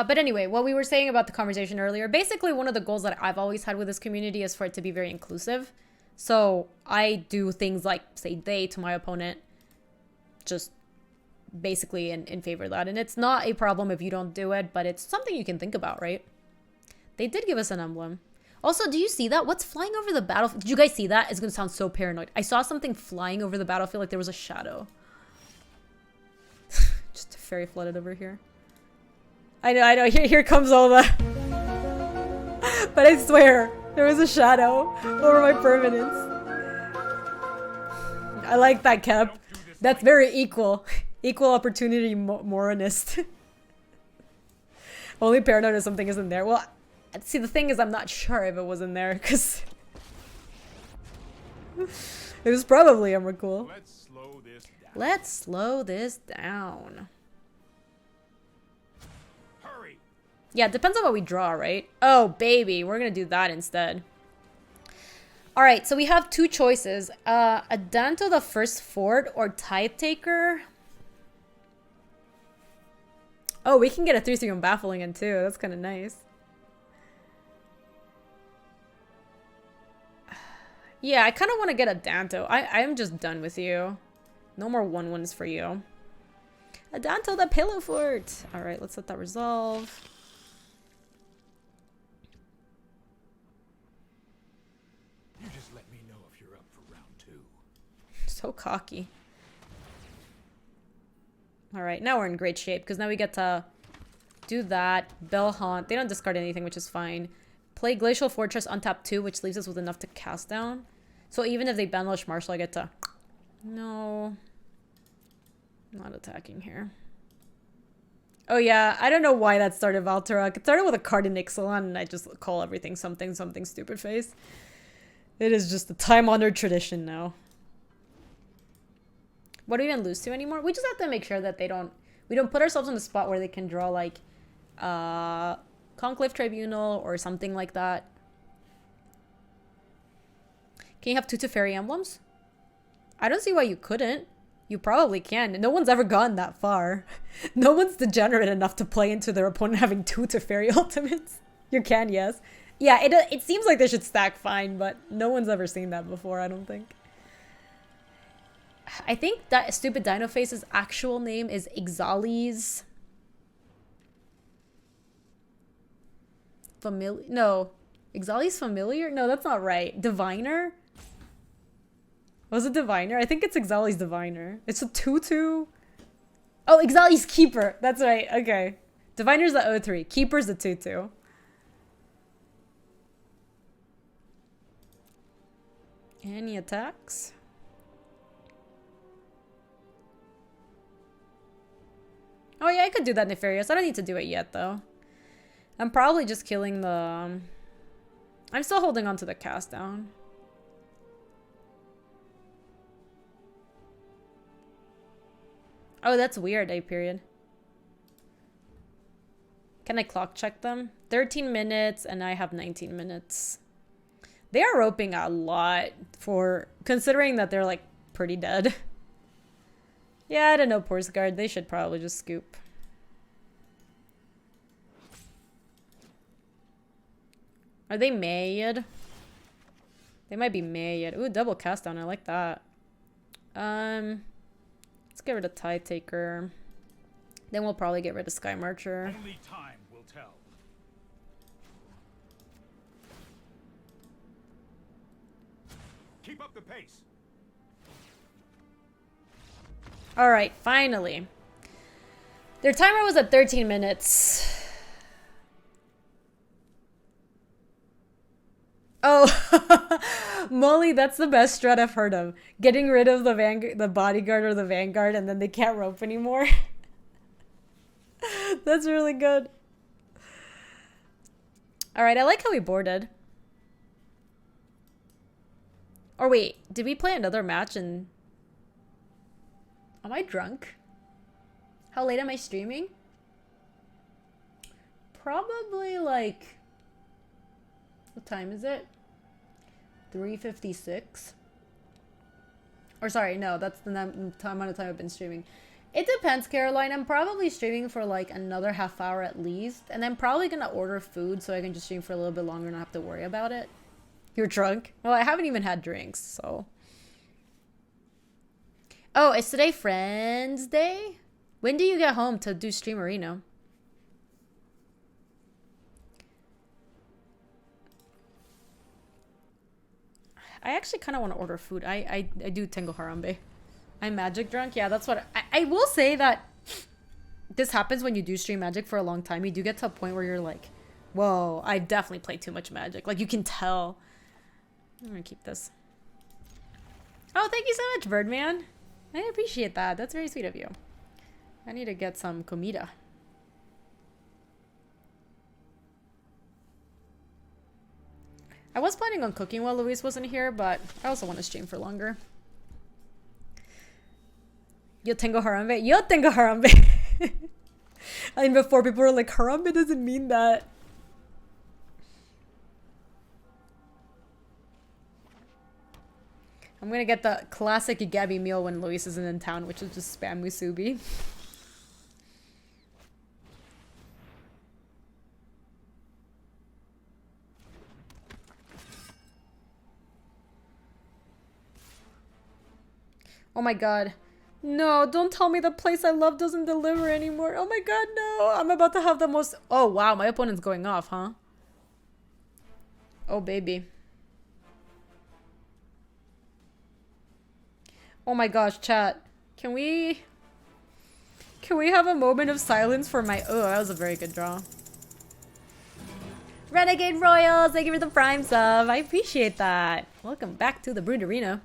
But anyway, what we were saying about the conversation earlier, basically one of the goals that I've always had with this community is for it to be very inclusive. So I do things like say they to my opponent, just basically in favor of that. And it's not a problem if you don't do it, but it's something you can think about, right? They did give us an emblem. Also, do you see that? What's flying over the battlefield? Did you guys see that? It's going to sound so paranoid. I saw something flying over the battlefield like there was a shadow. Just fairy flooded over here. I know. Here comes all the... But I swear, there was a shadow over my permanence. I like that, Cap. That's very equal. Equal opportunity moronist. Only paranoid if something isn't there. Well, see, the thing is, I'm not sure if it was in there, because... It was probably Emrakul. Let's slow this down. Yeah, it depends on what we draw, right? Oh, baby. We're going to do that instead. All right, so we have two choices. Adanto the First Fort or Tithe Taker. Oh, we can get a 3/3 on Baffling in too. That's kind of nice. Yeah, I kind of want to get Adanto. I am just done with you. No more 1/1s for you. Adanto the Pillow Fort. All right, let's let that resolve. You just let me know if you're up for round 2. So cocky. All right, now we're in great shape because now we get to do that. Bell Haunt. They don't discard anything, which is fine. Play Glacial Fortress on tap 2, which leaves us with enough to cast down. So even if they banish Marshall, I get to... No. Not attacking here. Oh yeah, I don't know why that started Valtorok. It started with a card in Ixalan and I just call everything something stupid face. It is just a time-honored tradition now. What do we even lose to anymore? We just have to make sure that we don't put ourselves in a spot where they can draw like Conclave Tribunal or something like that. Can you have 2 Teferi emblems? I don't see why you couldn't. You probably can. No one's ever gone that far. No one's degenerate enough to play into their opponent having 2 Teferi ultimates. You can, yes. Yeah, it seems like they should stack fine, but no one's ever seen that before, I don't think. I think that stupid Dino Face's actual name is Ixali's... No. Ixali's Familiar? No, that's not right. Diviner? Was it Diviner? I think it's Ixali's Diviner. It's a 2/2. Oh, Ixali's Keeper. That's right. Okay. Diviner's the 0/3. Keeper's the 2/2. Any attacks? Oh yeah, I could do that Nefarious. I don't need to do it yet though. I'm probably just killing the... I'm still holding on to the cast down. Oh, that's weird, A period. Can I clock check them? 13 minutes and I have 19 minutes. They are roping a lot for... Considering that they're like pretty dead. Yeah, I don't know, Porce Guard. They should probably just scoop. Are they made? They might be made. Ooh, double cast down. I like that. Let's get rid of Tide Taker. Then we'll probably get rid of Sky Marcher. Only time will tell. Keep up the pace. Alright, finally. Their timer was at 13 minutes. Oh, Molly, that's the best strat I've heard of. Getting rid of the bodyguard or the vanguard and then they can't rope anymore. That's really good. Alright, I like how we boarded. Or wait, did we play another match and... Am I drunk? How late am I streaming? Probably like... What time is it? 3:56. Or sorry, no, that's the amount of time I've been streaming. It depends, Caroline. I'm probably streaming for like another half hour at least. And I'm probably gonna order food so I can just stream for a little bit longer and not have to worry about it. You're drunk? Well, I haven't even had drinks, so... Oh, is today Friends Day? When do you get home to do Streamerino? I actually kind of want to order food. I do Tengo Harambe. I'm magic drunk. Yeah, that's what... I will say that this happens when you do stream magic for a long time. You do get to a point where you're like, whoa, I definitely played too much magic. Like, you can tell. I'm going to keep this. Oh, thank you so much, Birdman. I appreciate that. That's very sweet of you. I need to get some comida. I was planning on cooking while Luis wasn't here, but I also want to stream for longer. Yo tengo harambe. Yo tengo harambe. And before people were like, harambe doesn't mean that. I'm gonna get the classic Gaby meal when Luis isn't in town, which is just spam musubi. Oh my god. No, don't tell me the place I love doesn't deliver anymore. Oh my god, no. I'm about to have the most... Oh, wow. My opponent's going off, huh? Oh, baby. Oh my gosh, chat. Can we Can we have a moment of silence for my... Oh, that was a very good draw. Renegade Royals, thank you for the Prime sub. I appreciate that. Welcome back to the Brood Arena.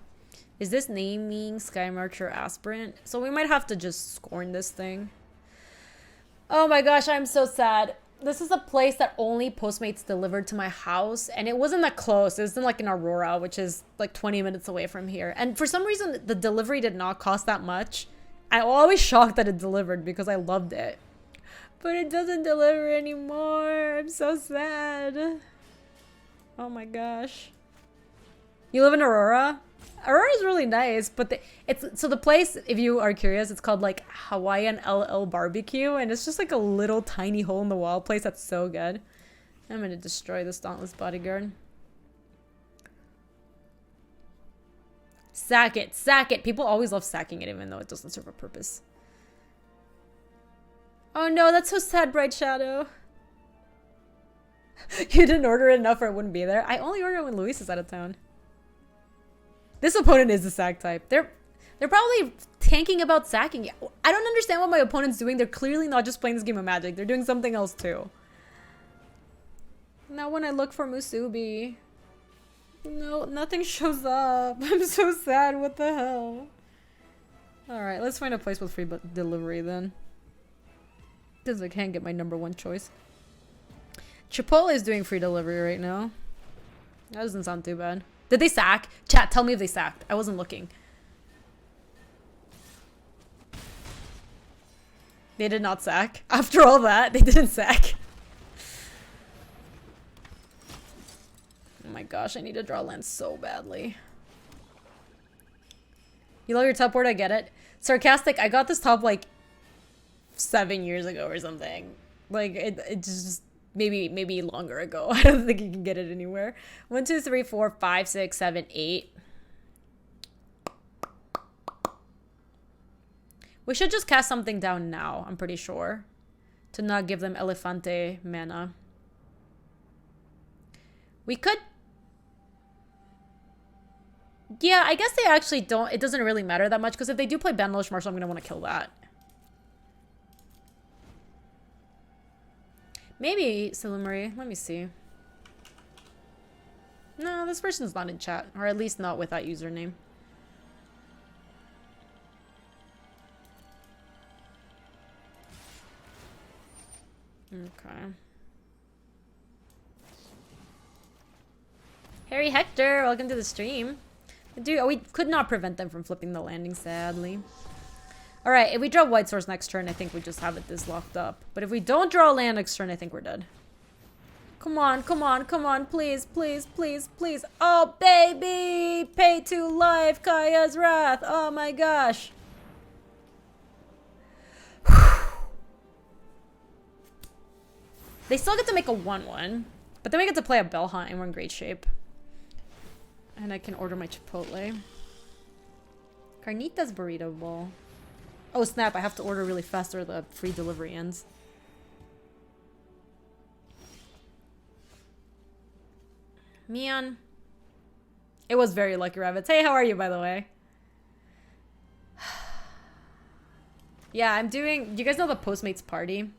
Is this naming Sky Marcher Aspirant? So we might have to just scorn this thing. Oh my gosh, I'm so sad. This is a place that only Postmates delivered to my house, and it wasn't that close. It was in like in Aurora, which is like 20 minutes away from here. And for some reason, the delivery did not cost that much. I'm always shocked that it delivered because I loved it. But it doesn't deliver anymore. I'm so sad. Oh my gosh. You live in Aurora? Aurora is really nice, but the place, if you are curious, it's called like Hawaiian LL Barbecue, and it's just like a little tiny hole in the wall place that's so good. I'm gonna destroy this Dauntless Bodyguard. Sack it, sack it. People always love sacking it even though it doesn't serve a purpose. Oh no, that's so sad, Bright Shadow. You didn't order it enough or it wouldn't be there. I only order it when Luis is out of town. This opponent is the sack type. They're probably tanking about sacking. I don't understand what my opponent's doing. They're clearly not just playing this game of Magic. They're doing something else too. Now when I look for Musubi, no, nothing shows up. I'm so sad. What the hell? Alright, let's find a place with free delivery then. Because I can't get my #1 choice. Chipotle is doing free delivery right now. That doesn't sound too bad. Did they sack? Chat, tell me if they sacked. I wasn't looking. They did not sack. After all that, they didn't sack. Oh my gosh, I need to draw land so badly. You love your top board? I get it. Sarcastic, I got this top like 7 years ago or something. Like, it just... Maybe longer ago. I don't think you can get it anywhere. 1, 2, 3, 4, 5, 6, 7, 8. We should just cast something down now, I'm pretty sure. To not give them Elefante mana. We could... Yeah, I guess they actually don't... It doesn't really matter that much, because if they do play Bandolish Marshal, I'm going to want to kill that. Maybe Silumari. Let me see. No, this person's not in chat. Or at least not with that username. Okay. Harry Hector, welcome to the stream. Dude, we could not prevent them from flipping the landing, sadly. Alright, if we draw White Source next turn, I think we just have it this locked up. But if we don't draw a land next turn, I think we're dead. Come on, come on, come on, please, please, please, please. Oh, baby! Pay to life, Kaya's Wrath. Oh my gosh. They still get to make a 1/1. But then we get to play a Bell Hunt and we're in great shape. And I can order my Chipotle. Carnitas Burrito Bowl. Oh snap, I have to order really fast or the free delivery ends. Mian. It was very lucky rabbits. Hey, how are you, by the way? Yeah, I'm doing... Do you guys know the Postmates party?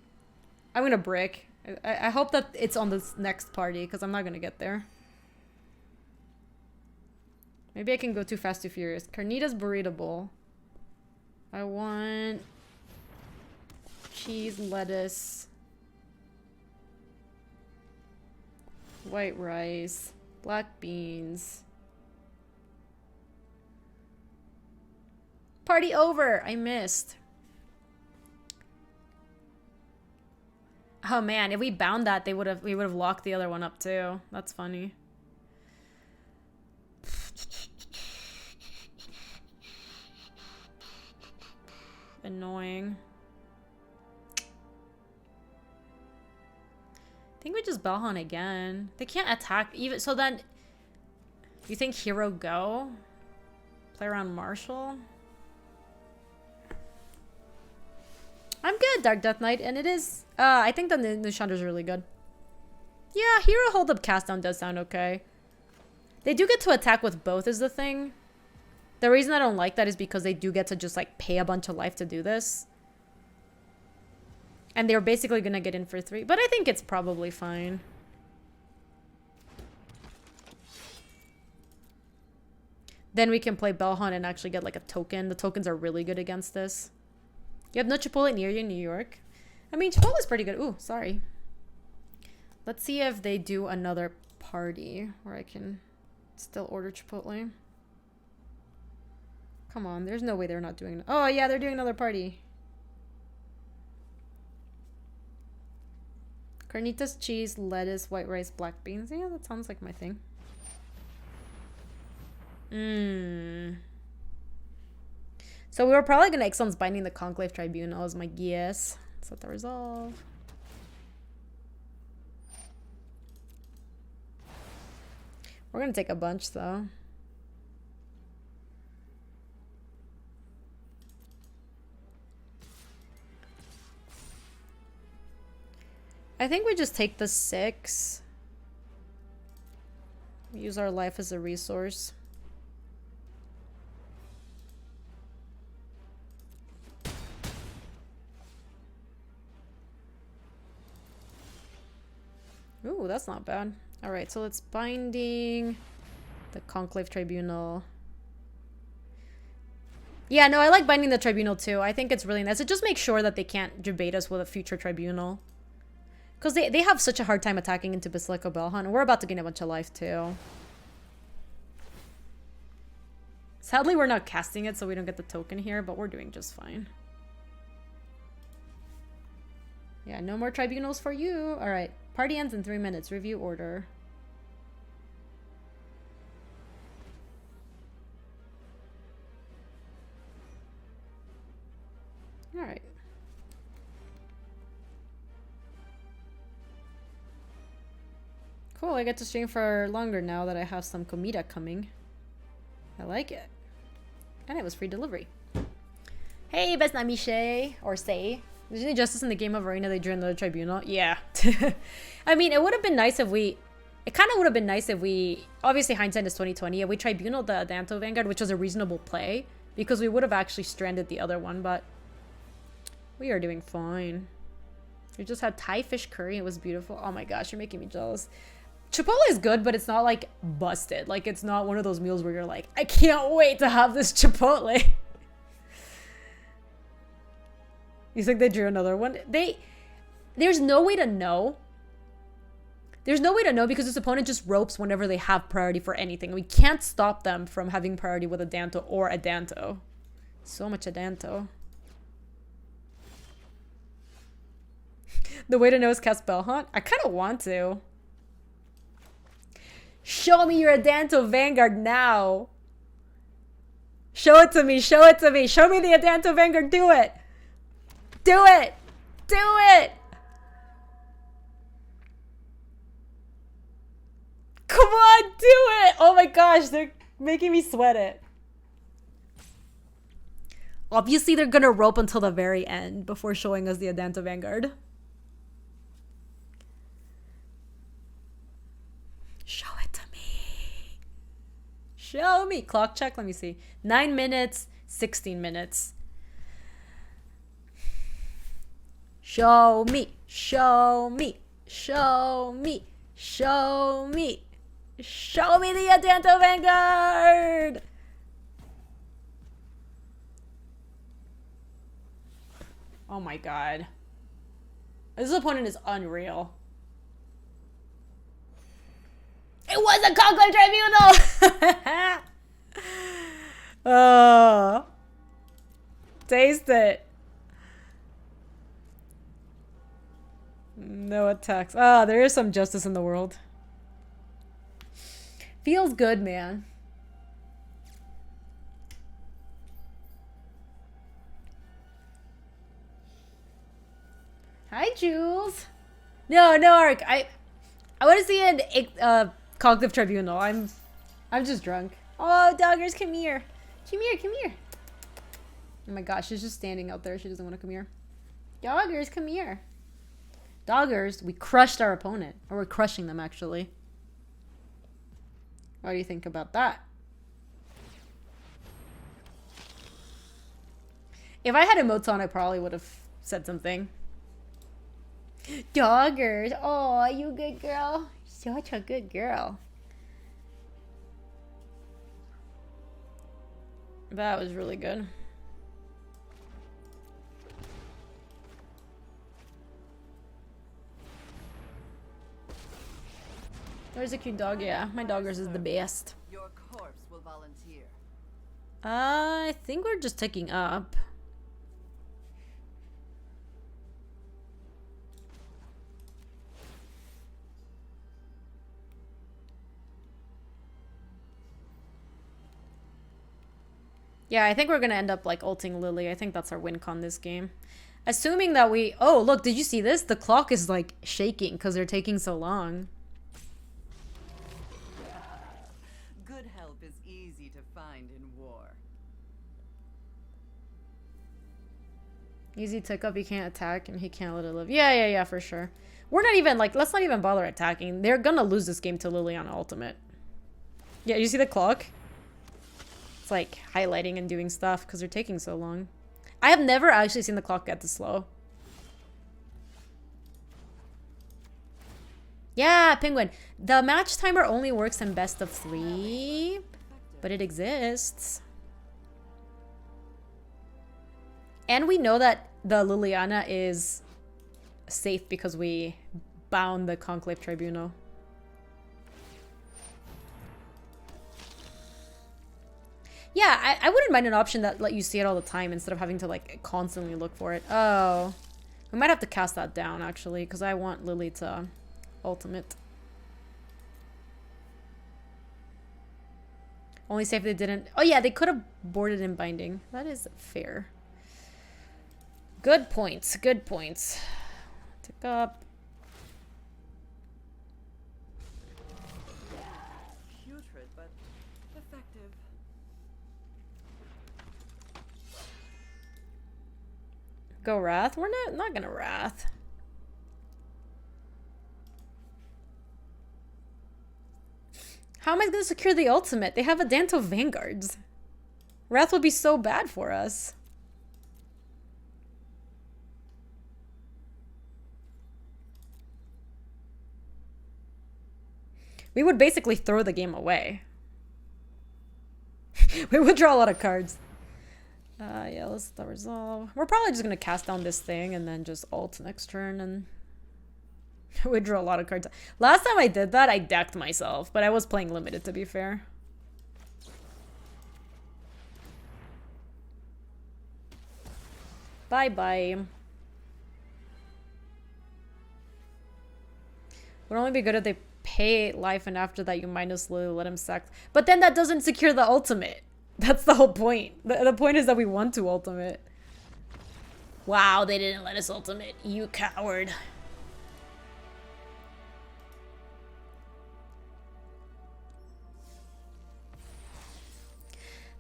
I'm gonna brick. I hope that it's on this next party, because I'm not gonna get there. Maybe I can go too fast, too furious. Carnitas Burrito Bowl. I want cheese, lettuce, white rice, black beans. Party over! I missed. Oh man, if we bound that, we would have locked the other one up too. That's funny. Annoying. I think we just Belhan again. They can't attack even so. Then you think hero go play around Marshall? I'm good, Dark Death Knight, and it is I think the Nishandra is really good. Yeah, hero hold up cast down does sound okay. They do get to attack with both is the thing. The reason I don't like that is because they do get to just like pay a bunch of life to do this. And they're basically gonna get in for 3. But I think it's probably fine. Then we can play Belhunt and actually get like a token. The tokens are really good against this. You have no Chipotle near you in New York? I mean, Chipotle's pretty good. Ooh, sorry. Let's see if they do another party where I can still order Chipotle. Come on, there's no way they're not doing... Oh, yeah, they're doing another party. Carnitas, cheese, lettuce, white rice, black beans. Yeah, that sounds like my thing. So we were probably going to Ixalan's Binding the Conclave Tribunal is my guess. Set the resolve. We're going to take a bunch, though. I think we just take the 6. Use our life as a resource. Ooh, that's not bad. Alright, so let's Binding the Conclave Tribunal. Yeah, no, I like Binding the Tribunal too. I think it's really nice. It just makes sure that they can't debate us with a future Tribunal. Because they have such a hard time attacking into Basilica Belhunt. And we're about to gain a bunch of life too. Sadly, we're not casting it, so we don't get the token here. But we're doing just fine. Yeah, no more Tribunals for you. Alright. Party ends in 3 minutes. Review order. Alright. Cool, I get to stream for longer now that I have some comida coming. I like it. And it was free delivery. Hey, Best Namishe. Or Say. There's any justice in the game of Arena they drew another tribunal? Yeah. I mean, it would have been nice if we... It kind of would have been nice if we... Obviously, hindsight is 2020. If we tribunaled the Adanto Vanguard, which was a reasonable play. Because we would have actually stranded the other one, but... We are doing fine. We just had Thai fish curry. It was beautiful. Oh my gosh, you're making me jealous. Chipotle is good, but it's not like busted. Like, it's not one of those meals where you're like, I can't wait to have this Chipotle. You think they drew another one? There's no way to know. There's no way to know because this opponent just ropes whenever they have priority for anything. We can't stop them from having priority with Adanto or Adanto. So much Adanto. The way to know is cast Belhunt? I kind of want to. Show me your Adanto Vanguard now. Show it to me. Show it to me. Show me the Adanto Vanguard. Do it. Do it. Do it. Come on. Do it. Oh my gosh. They're making me sweat it. Obviously, they're going to rope until the very end before showing us the Adanto Vanguard. Show it to me. Show me. Clock check. Let me see. 9 minutes, 16 minutes. Show me. Show me. Show me. Show me. Show me the Adanto Vanguard. Oh my god. This opponent is unreal. It was a Conclave Tribunal! Oh. Taste it. No attacks. Ah, there is some justice in the world. Feels good, man. Hi, Jules. No, Ark. I want to see an Conclave Tribunal. I'm just drunk. Oh, Doggers, come here. Come here, come here. Oh my gosh, she's just standing out there. She doesn't want to come here. Doggers, come here. Doggers, we crushed our opponent. Or we're crushing them, actually. What do you think about that? If I had emotes on, I probably would have said something. Doggers. Oh, you good girl. Such a good girl. That was really good. There's a cute dog. Yeah, my doggers is the best. Your corpse will volunteer. I think we're just taking up. Yeah, I think we're gonna end up like ulting Lily. I think that's our win con this game. Assuming that we... Oh, look, did you see this? The clock is like shaking because they're taking so long. Good help is easy to find in war. Easy tick up, he can't attack and he can't let it live. Yeah, for sure. We're not even like, let's not even bother attacking. They're gonna lose this game to Lily on ultimate. Yeah, you see the clock? It's like highlighting and doing stuff because they're taking so long. I have never actually seen the clock get this slow. Yeah, Penguin. The match timer only works in best of 3, but it exists. And we know that the Liliana is safe because we bound the Conclave Tribunal. Yeah, I wouldn't mind an option that let you see it all the time instead of having to like constantly look for it. Oh, we might have to cast that down actually because I want Lily to ultimate. Only say if they didn't. Oh yeah, they could have boarded in binding. That is fair. Good points. Good points. Tick up. Putrid, but effective. Go Wrath? We're not gonna Wrath. How am I gonna secure the ultimate? They have a Danto Vanguards. Wrath would be so bad for us. We would basically throw the game away. We would draw a lot of cards. Yeah, let's let that resolve. We're probably just gonna cast down this thing and then just ult next turn and we draw a lot of cards. Last time I did that, I decked myself, but I was playing limited to be fair. Bye-bye. Would only be good if they pay life and after that you minus Lily, let him sack. But then that doesn't secure the ultimate. That's the whole point. The point is that we want to ultimate. Wow, they didn't let us ultimate. You coward.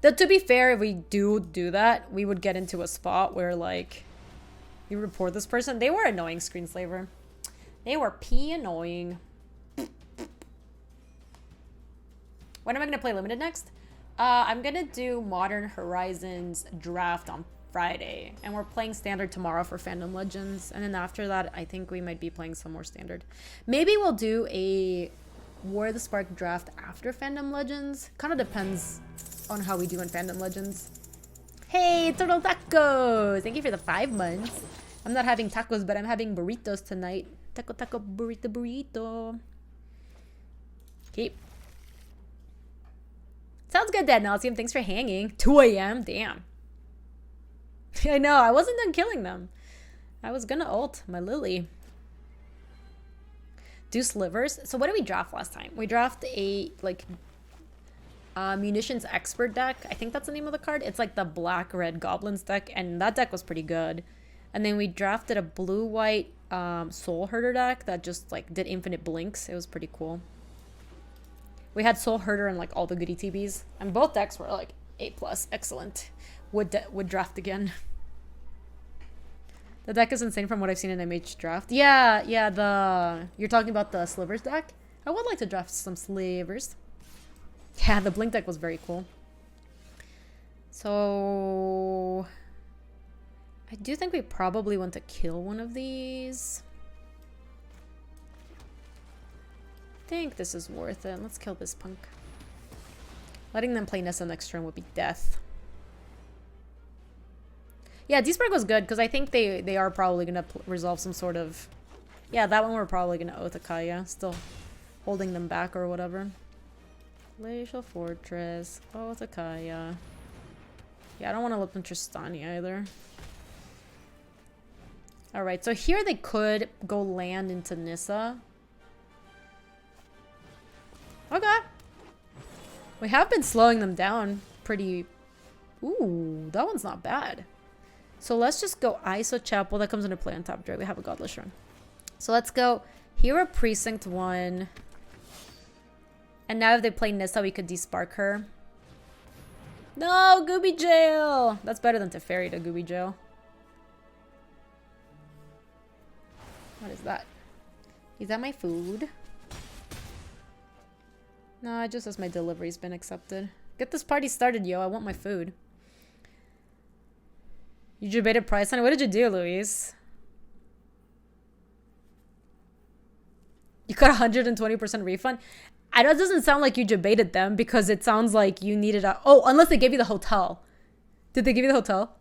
Though to be fair, if we do that, we would get into a spot where like you report this person. They were annoying, Screenslaver. They were annoying. When am I gonna play limited next? I'm gonna do Modern Horizons draft on Friday, and we're playing standard tomorrow for Fandom Legends, and then after that I think we might be playing some more standard. Maybe we'll do a War of the Spark draft after Fandom Legends. Kind of depends on how we do in Fandom Legends. Hey, Turtle Tacos! Thank you for the 5 months. I'm not having tacos, but I'm having burritos tonight. Taco, burrito. Keep. Sounds good, Dad Nalcium. Thanks for hanging. 2 a.m. Damn. I know. I wasn't done killing them. I was gonna ult my Lily. Do slivers. So what did we draft last time? We drafted a like munitions expert deck. I think that's the name of the card. It's like the black-red goblins deck, and that deck was pretty good. And then we drafted a blue-white soul herder deck that just like did infinite blinks. It was pretty cool. We had Soul Herder and like all the goody TBs, and both decks were like A+. Excellent. Would draft again. The deck is insane from what I've seen in MH draft. Yeah. You're talking about the slivers deck. I would like to draft some slivers. Yeah, the blink deck was very cool. So I do think we probably want to kill one of these. think this is worth it. Let's kill this punk. Letting them play Nissa next turn would be death. Yeah, D-Spark was good because I think they are probably going to resolve some sort of... Yeah, that one we're probably going to Oath Akaya. Still holding them back or whatever. Glacial Fortress. Oath Akaya. Yeah, I don't want to look in Tristani either. Alright, so here they could go land into Nissa. Okay. We have been slowing them down pretty... Ooh, that one's not bad. So let's just go ISO Chapel. That comes into play on top draw. We have a Godless Run. So let's go Hero Precinct 1. And now if they play Nissa, we could despark her. No, Gooby Jail! That's better than Teferi to Gooby Jail. What is that? Is that my food? No, it just says my delivery's been accepted. Get this party started, yo. I want my food. You debated price, honey. What did you do, Luis? You got 120% refund? I know it doesn't sound like you debated them because it sounds like you needed a... Oh, unless they gave you the hotel. Did they give you the hotel?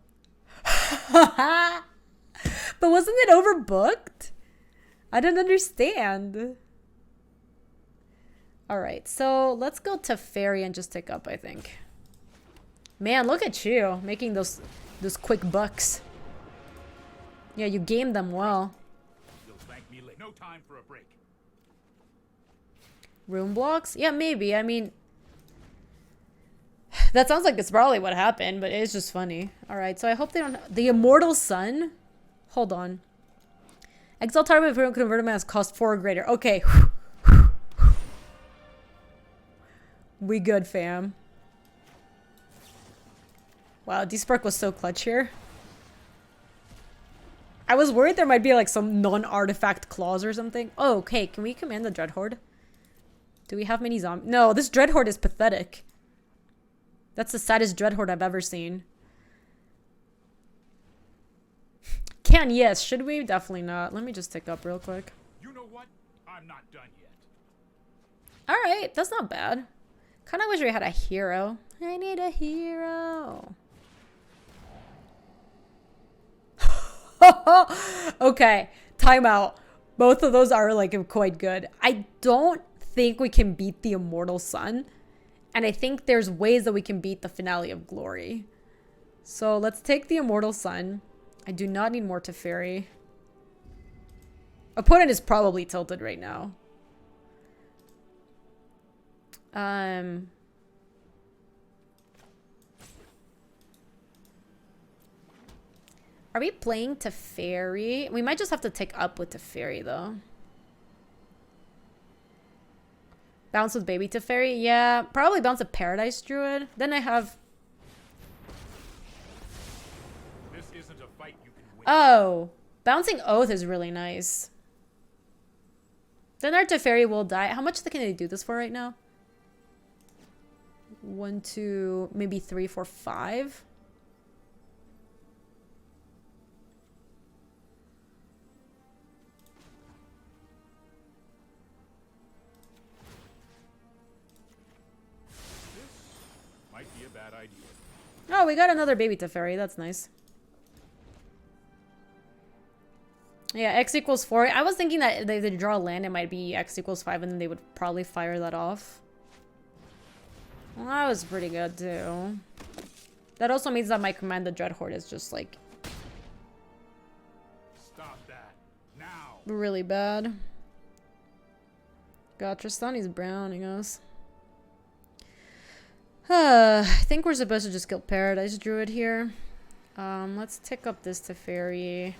But wasn't it overbooked? I don't understand. Alright, so let's go to Ferry and just take up, I think. Man, look at you. Making those quick bucks. Yeah, you gamed them well. You'll thank me later. No time for a break. Room blocks? Yeah, maybe. I mean... That sounds like it's probably what happened, but it's just funny. Alright, so I hope they don't... The Immortal Sun? Hold on. Exile target if we don't convert him as cost 4 or greater. Okay. We good, fam. Wow, D-Spark was so clutch here. I was worried there might be like some non-artifact clause or something. Oh, okay. Can we command the Dreadhorde? Do we have many zombies? No, this Dreadhorde is pathetic. That's the saddest Dreadhorde I've ever seen. Can, yes. Should we? Definitely not. Let me just tick up real quick. You know what? I'm not done yet. Alright, that's not bad. Kind of wish we had a hero. I need a hero. Okay, timeout. Both of those are like quite good. I don't think we can beat the Immortal Sun. And I think there's ways that we can beat the Finale of Glory. So let's take the Immortal Sun. I do not need more Teferi. Opponent is probably tilted right now. Are we playing Teferi? We might just have to take up with Teferi though. Bounce with baby Teferi? Yeah, probably bounce a Paradise Druid. Then I have... This isn't a fight you can win. Oh, bouncing Oath is really nice. Then our Teferi will die. How much can they do this for right now? 1, 2, maybe 3, 4, 5. Might be a bad idea. Oh, we got another baby Teferi. That's nice. Yeah, X equals 4. I was thinking that if they draw a land, it might be X equals 5, and then they would probably fire that off. Well, that was pretty good, too. That also means that my command, the Dreadhorde, is just, like... Stop that. Now. really bad. God, Tristani's brown, I guess. I think we're supposed to just kill Paradise Druid here. Let's tick up this Teferi.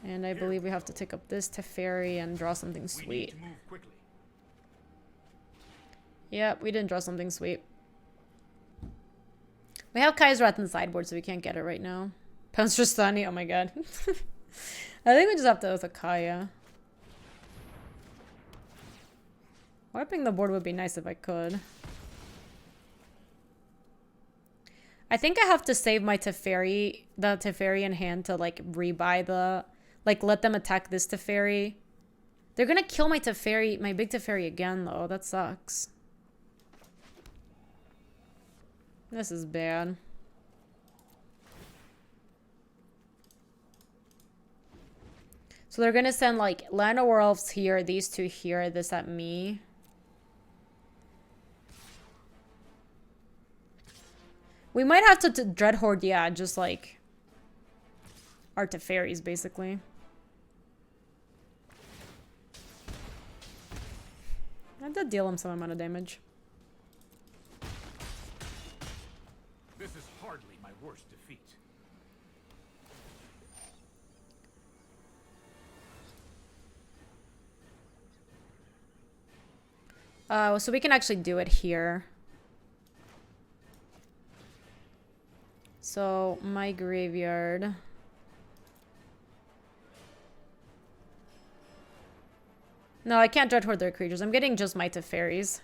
And I believe we have to tick up this Teferi and draw something sweet. We need to move quickly. Yep, we didn't draw something sweet. We have Kaiser in the sideboard, so we can't get it right now. Pounce Tristani, oh my god. I think we just have to with Akaya. Wiping the board would be nice if I could. I think I have to save my Teferi, the Teferi in hand to like rebuy the, like let them attack this Teferi They're gonna kill my Teferi, my big Teferi again, though. That sucks. This is bad. So they're gonna send like Lano Werewolves here, these two here, this at me. We might have to Dread Horde, yeah, just like our Teferis, basically. I did deal him some amount of damage. This is hardly my worst defeat. So we can actually do it here. So my graveyard. No, I can't Dread Horde their creatures. I'm getting just my Teferis.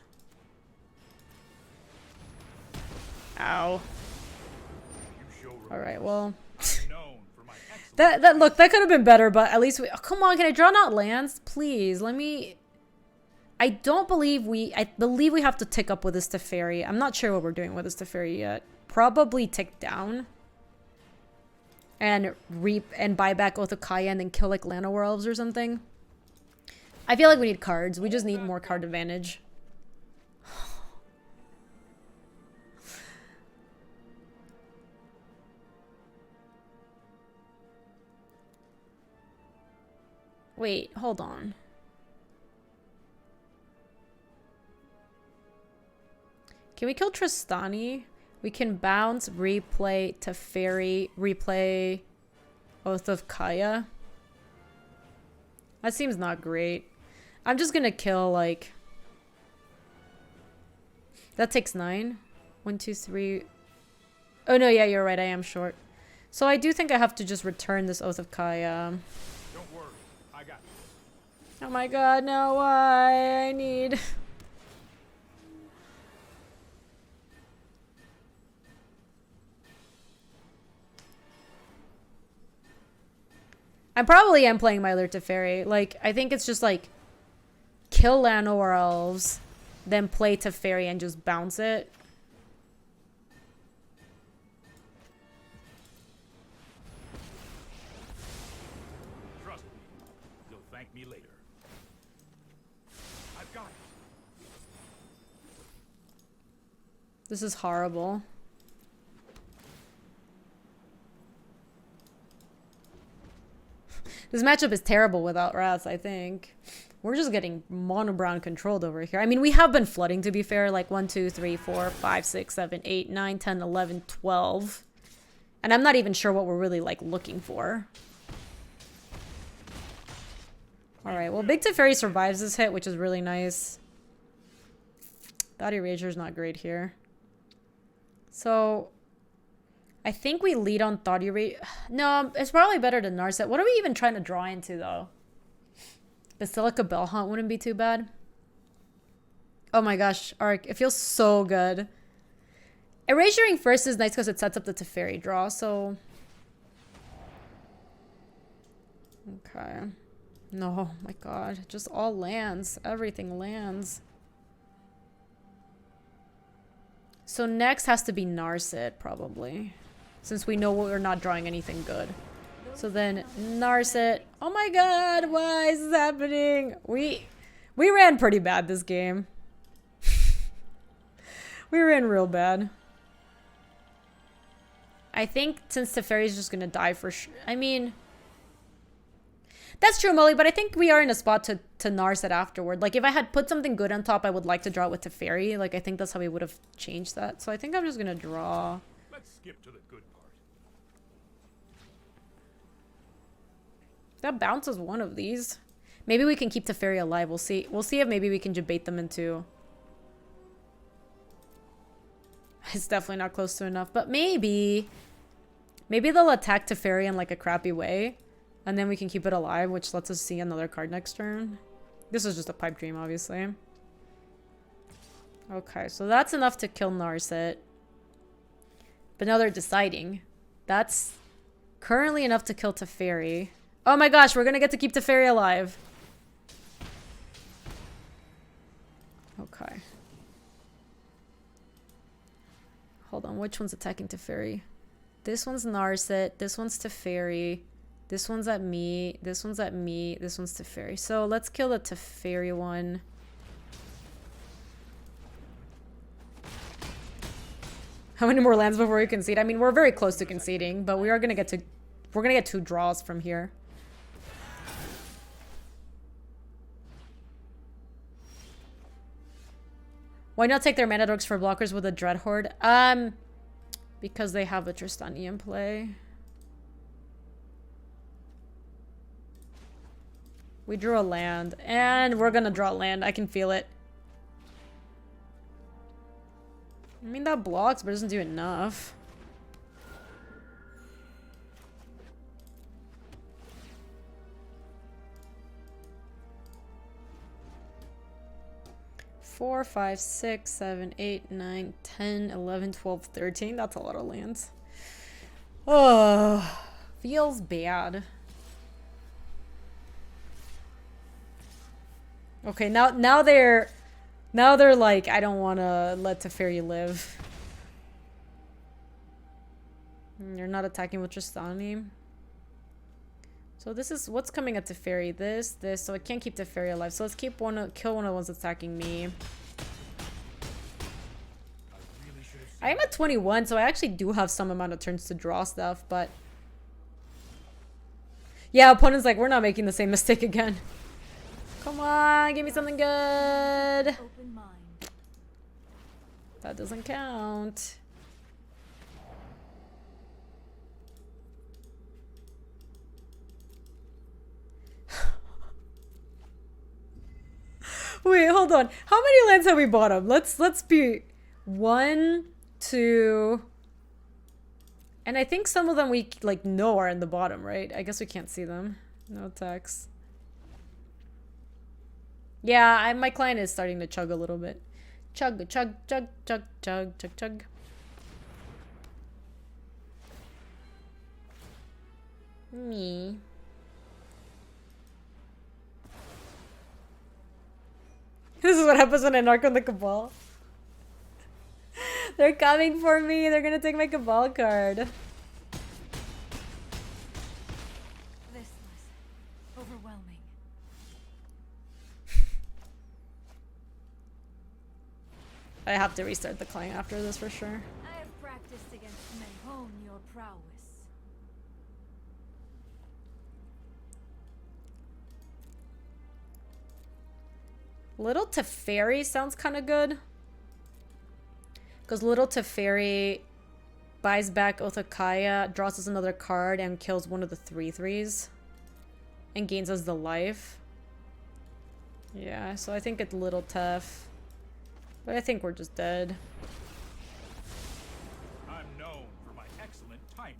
Ow. Alright, well. Look, that could have been better, but at least we... Oh, come on, can I draw not lands? Please, let me... I believe we have to tick up with this Teferi. I'm not sure what we're doing with this Teferi yet. Probably tick down. And buy back Oath of Kaya and then kill like Lano Werewolves or something. I feel like we need cards. We just need more card advantage. Wait, hold on. Can we kill Tristani? We can bounce, replay Teferi, replay Oath of Kaya. That seems not great. I'm just gonna kill, like... That takes 9. 1, 2, 3... Oh no, yeah, you're right, I am short. So I do think I have to just return this Oath of Kaya. Don't worry, I got this. Oh my god, no, why? I need... I probably am playing my Alert Teferi. Like, I think it's just like kill Lano Werewolves, then play Teferi and just bounce it. Trust me, you'll thank me later. I've got it. This is horrible. This matchup is terrible without Wrath, I think. We're just getting mono brown controlled over here. I mean, we have been flooding, to be fair. Like 1, 2, 3, 4, 5, 6, 7, 8, 9, 10, 11, 12. And I'm not even sure what we're really, like, looking for. Alright, well, Big Teferi survives this hit, which is really nice. That Eraser's not great here. So... I think we lead on Thought Erasure. No, it's probably better to Narset. What are we even trying to draw into, though? Basilica Bell Hunt wouldn't be too bad. Oh my gosh, Arc. It feels so good. Erasuring first is nice because it sets up the Teferi draw, so... Okay. No, my god. Just all lands. Everything lands. So next has to be Narset, probably. Since we know we're not drawing anything good. So then Narset. Oh my god, why is this happening? We ran pretty bad this game. We ran real bad. I think since Teferi's just gonna die for sure. I mean... That's true, Molly, but I think we are in a spot to Narset afterward. Like, if I had put something good on top, I would like to draw it with Teferi. Like, I think that's how we would have changed that. So I think I'm just gonna draw... Let's skip to the good part. That bounces one of these. Maybe we can keep Teferi alive. We'll see. We'll see if maybe we can debate them into... It's definitely not close to enough. But maybe... Maybe they'll attack Teferi in, like, a crappy way. And then we can keep it alive, which lets us see another card next turn. This is just a pipe dream, obviously. Okay, so that's enough to kill Narset. But now they're deciding. That's currently enough to kill Teferi. Oh my gosh, we're gonna get to keep Teferi alive. Okay. Hold on, which one's attacking Teferi? This one's Narset, this one's Teferi, this one's at me, this one's at me, this one's Teferi. So let's kill the Teferi one. How many more lands before we concede? I mean, we're very close to conceding, but we are gonna get to... We're gonna get 2 draws from here. Why not take their mana dorks for blockers with a Dreadhorde? Because they have a Tristani in play. We drew a land, and we're gonna draw land. I can feel it. I mean, that blocks, but it doesn't do enough. Four, 5, 6, 7, 8, 9, 10, 11, 12, 13. That's a lot of lands. Oh, feels bad. Okay, now they're like, I don't want to let Teferi live. You're not attacking with Tristani. So this is what's coming at Teferi. This. So I can't keep Teferi alive. So let's kill one of the ones attacking me. I am at 21, so I actually do have some amount of turns to draw stuff, but... Yeah, opponent's like, we're not making the same mistake again. Come on, give me something good. Open mind. That doesn't count. Wait, hold on. How many lands have we bottom? Let's be 1, 2, and I think some of them we like know are in the bottom, right? I guess we can't see them. No attacks. Yeah, my client is starting to chug a little bit. Chug, chug, chug, chug, chug, chug, chug. Me. This is what happens when I narc on the Cabal. They're coming for me. They're gonna take my Cabal card. This was overwhelming. I have to restart the client after this for sure. I have practiced against men. Hone your prowess. Little Teferi sounds kind of good. Because Little Teferi buys back Othakaya, draws us another card, and kills one of the 3/3s. And gains us the life. Yeah, so I think it's Little Tef. But I think we're just dead. I'm known for my excellent timing.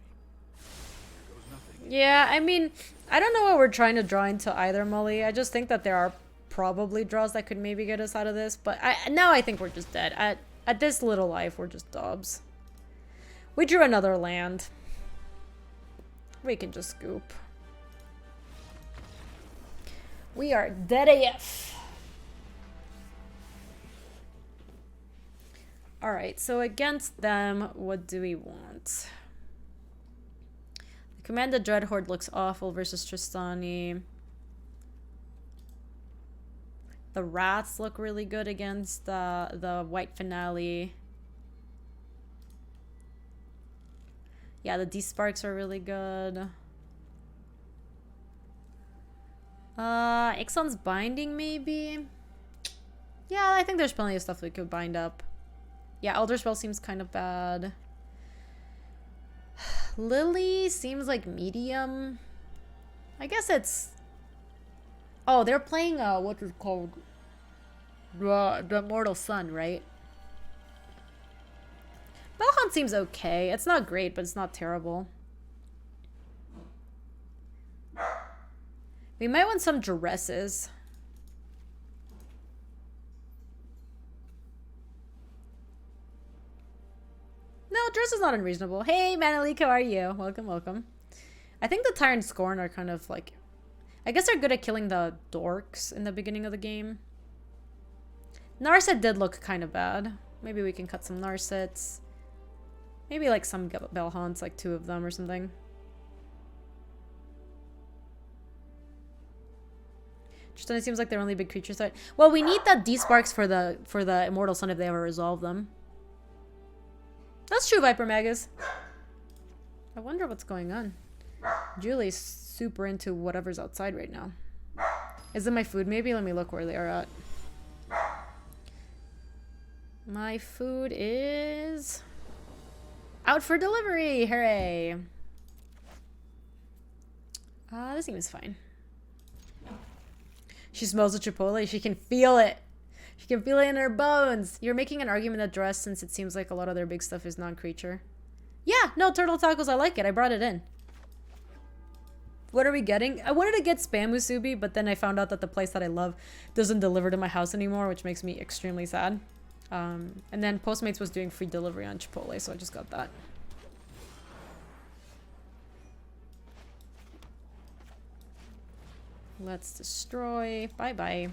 Here goes nothing. Yeah, I mean, I don't know what we're trying to draw into either, Molly. I just think that there are probably draws that could maybe get us out of this. But now I think we're just dead. At this little life, we're just dobs. We drew another land. We can just scoop. We are dead AF. Alright, so against them, what do we want? The Commander Dreadhorde looks awful versus Tristani. The Rats look really good against the White Finale. Yeah, the D-Sparks are really good. Ixalan's Binding, maybe? Yeah, I think there's plenty of stuff we could bind up. Yeah, Elder Spell seems kind of bad. Lily seems like medium. I guess it's... Oh, they're playing what was called the Immortal Sun, right? Belhunt seems okay. It's not great, but it's not terrible. We might want some Duresses. No, Dress is not unreasonable. Hey, Manalik, how are you? Welcome, welcome. I think the Tyrant Scorn are kind of like... I guess they're good at killing the dorks in the beginning of the game. Narset did look kind of bad. Maybe we can cut some Narsets. Maybe like some Belhants, like 2 of them or something. Just it seems like they're only big creature threat. Well, we need that D-Sparks for the Immortal Sun if they ever resolve them. That's true, Viper Magus. I wonder what's going on. Julie's super into whatever's outside right now. Is it my food maybe? Let me look where they are at. My food is out for delivery. Hooray. This seems fine. She smells the chipotle. She can feel it. She can feel it in her bones. You're making an argument that dress since it seems like a lot of their big stuff is non-creature. Yeah, no, turtle tacos. I like it. I brought it in. What are we getting? I wanted to get Spam Musubi, but then I found out that the place that I love doesn't deliver to my house anymore, which makes me extremely sad. And then Postmates was doing free delivery on Chipotle, so I just got that. Let's destroy. Bye-bye.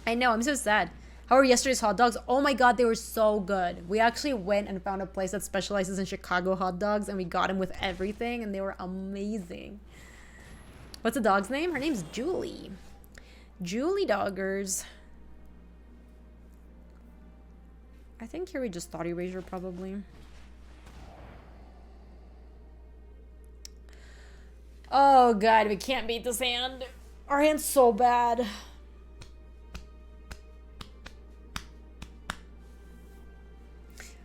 I know, I'm so sad. How were yesterday's hot dogs? Oh my god, they were so good. We actually went and found a place that specializes in Chicago hot dogs, and we got them with everything, and they were amazing. What's the dog's name? Her name's Julie. Julie Doggers. I think here we just thought erasure probably. Oh god, we can't beat this hand. Our hand's so bad.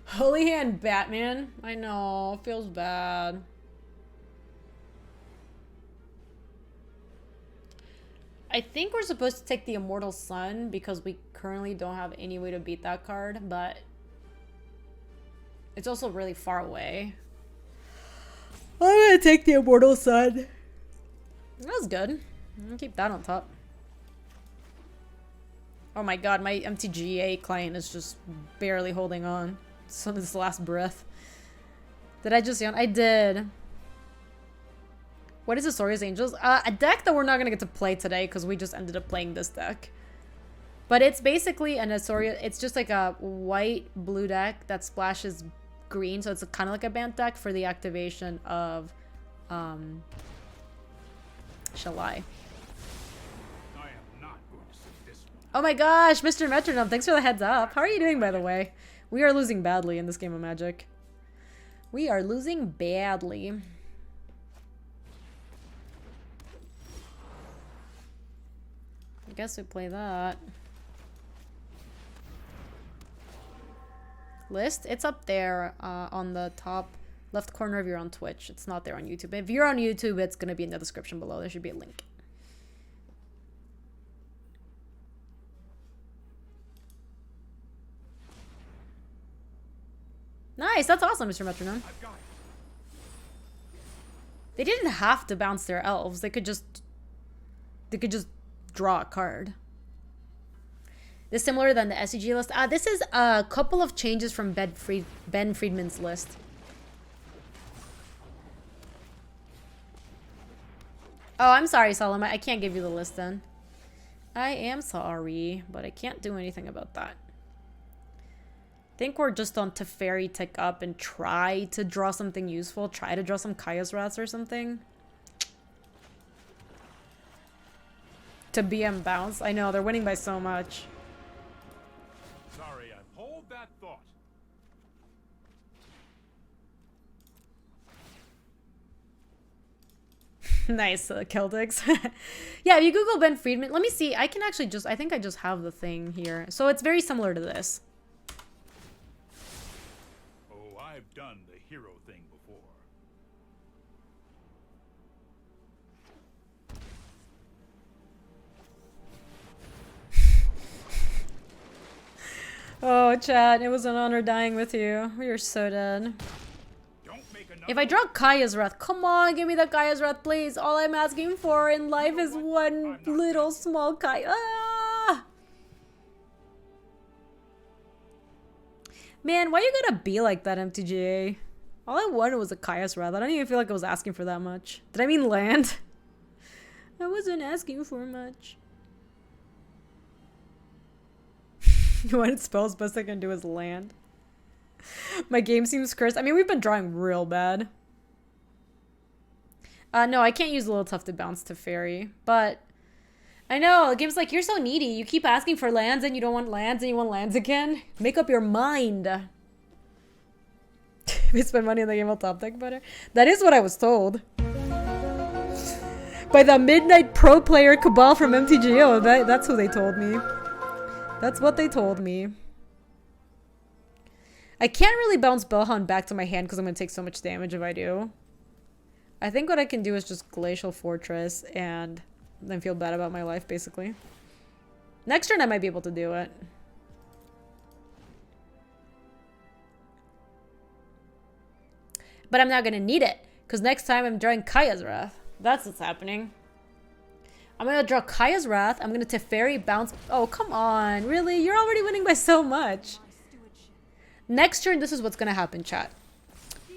Holy hand Batman. I know, feels bad. I think we're supposed to take the Immortal Sun because we currently don't have any way to beat that card, but it's also really far away. I'm gonna take the Immortal Sun. That was good. I'm gonna keep that on top. Oh my god, my MTGA client is just barely holding on. It's on his last breath. Did I just yawn? I did. What is Azorius Angels? A deck that we're not gonna get to play today because we just ended up playing this deck. But it's basically an Azorius. It's just like a white-blue deck that splashes green, so it's kind of like a Bant deck for the activation of Shall I? am not going to see this one. Oh my gosh, Mr. Metronome, thanks for the heads up. How are you doing, by the way? We are losing badly in this game of Magic. We are losing badly. I guess we play that. List? It's up there on the top left corner if you're on Twitch. It's not there on YouTube. If you're on YouTube, it's going to be in the description below. There should be a link. Nice, that's awesome, Mr. Metronome. They didn't have to bounce their elves. They could just draw a card. This is similar than the SCG list. This is a couple of changes from Ben Friedman's list. Oh, I'm sorry, Solomon. I can't give you the list then. I am sorry, but I can't do anything about that. I think we're just on Teferi tick up and try to draw something useful. Try to draw some Kaya's Wraths or something. To BM bounce. I know, they're winning by so much. Sorry, I hold that thought. Nice, Celtics. Yeah, if you Google Ben Friedman, let me see. I can actually just, I think I just have the thing here. So it's very similar to this. Oh, I've done the hero thing before. Oh, Chad, it was an honor dying with you. You're so dead. If I draw Kaya's Wrath, come on, give me the Kaya's Wrath, please. All I'm asking for in life is one little small Kaya. Ah! Man, why you gotta be like that, MTGA? All I wanted was a Kaya's Wrath. I don't even feel like I was asking for that much. Did I mean land? I wasn't asking for much. What spells best I can do is land. My game seems cursed. I mean, we've been drawing real bad. No, I can't use a little tough to bounce to fairy, but I know the game's like, you're so needy. You keep asking for lands and you don't want lands and you want lands again. Make up your mind. We spend money on the game, will top deck better. That is what I was told by the Midnight Pro player Cabal from MTG. Oh, that's who they told me. That's what they told me. I can't really bounce Bellhound back to my hand because I'm going to take so much damage if I do. I think what I can do is just Glacial Fortress and then feel bad about my life, basically. Next turn I might be able to do it. But I'm not going to need it because next time I'm drawing Kaya's Wrath. That's what's happening. I'm going to draw Kaya's Wrath. I'm going to Teferi bounce. Oh, come on. Really? You're already winning by so much. Next turn, this is what's going to happen, chat.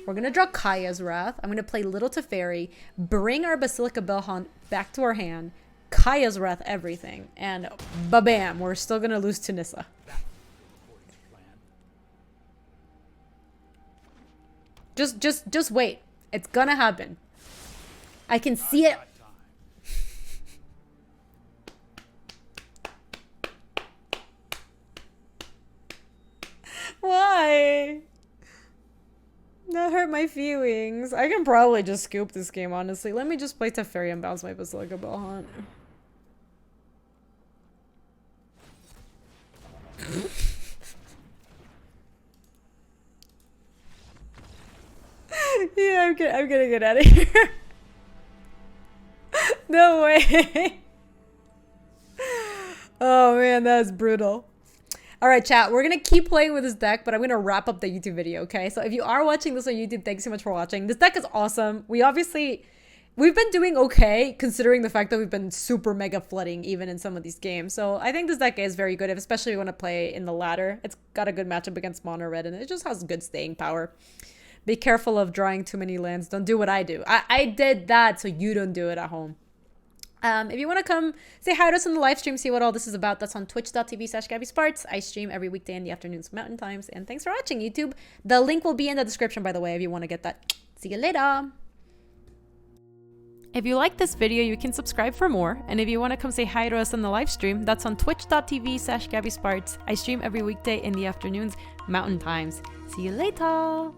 We're going to draw Kaya's Wrath. I'm going to play Little Teferi, bring our Basilica Bellhound back to our hand, Kaya's Wrath everything, and ba-bam, we're still going to lose to Nissa. Just wait. It's going to happen. I can see it. Why? That hurt my feelings. I can probably just scoop this game, honestly. Let me just play Teferi and bounce my Basilica Bellhound. Yeah, I'm gonna get out of here. No way. Oh man, that was brutal. All right, chat, we're going to keep playing with this deck, but I'm going to wrap up the YouTube video, okay? So if you are watching this on YouTube, thanks so much for watching. This deck is awesome. We've been doing okay, considering the fact that we've been super mega flooding even in some of these games. So I think this deck is very good, especially if you want to play in the ladder. It's got a good matchup against mono red, and it just has good staying power. Be careful of drawing too many lands. Don't do what I do. I did that, so you don't do it at home. If you want to come say hi to us on the live stream, see what all this is about, that's on twitch.tv/GabySpartz. I stream every weekday in the afternoons, mountain times. And thanks for watching, YouTube. The link will be in the description, by the way, if you want to get that. See you later. If you like this video, you can subscribe for more. And if you want to come say hi to us on the live stream, that's on twitch.tv/GabySpartz. I stream every weekday in the afternoons, mountain times. See you later.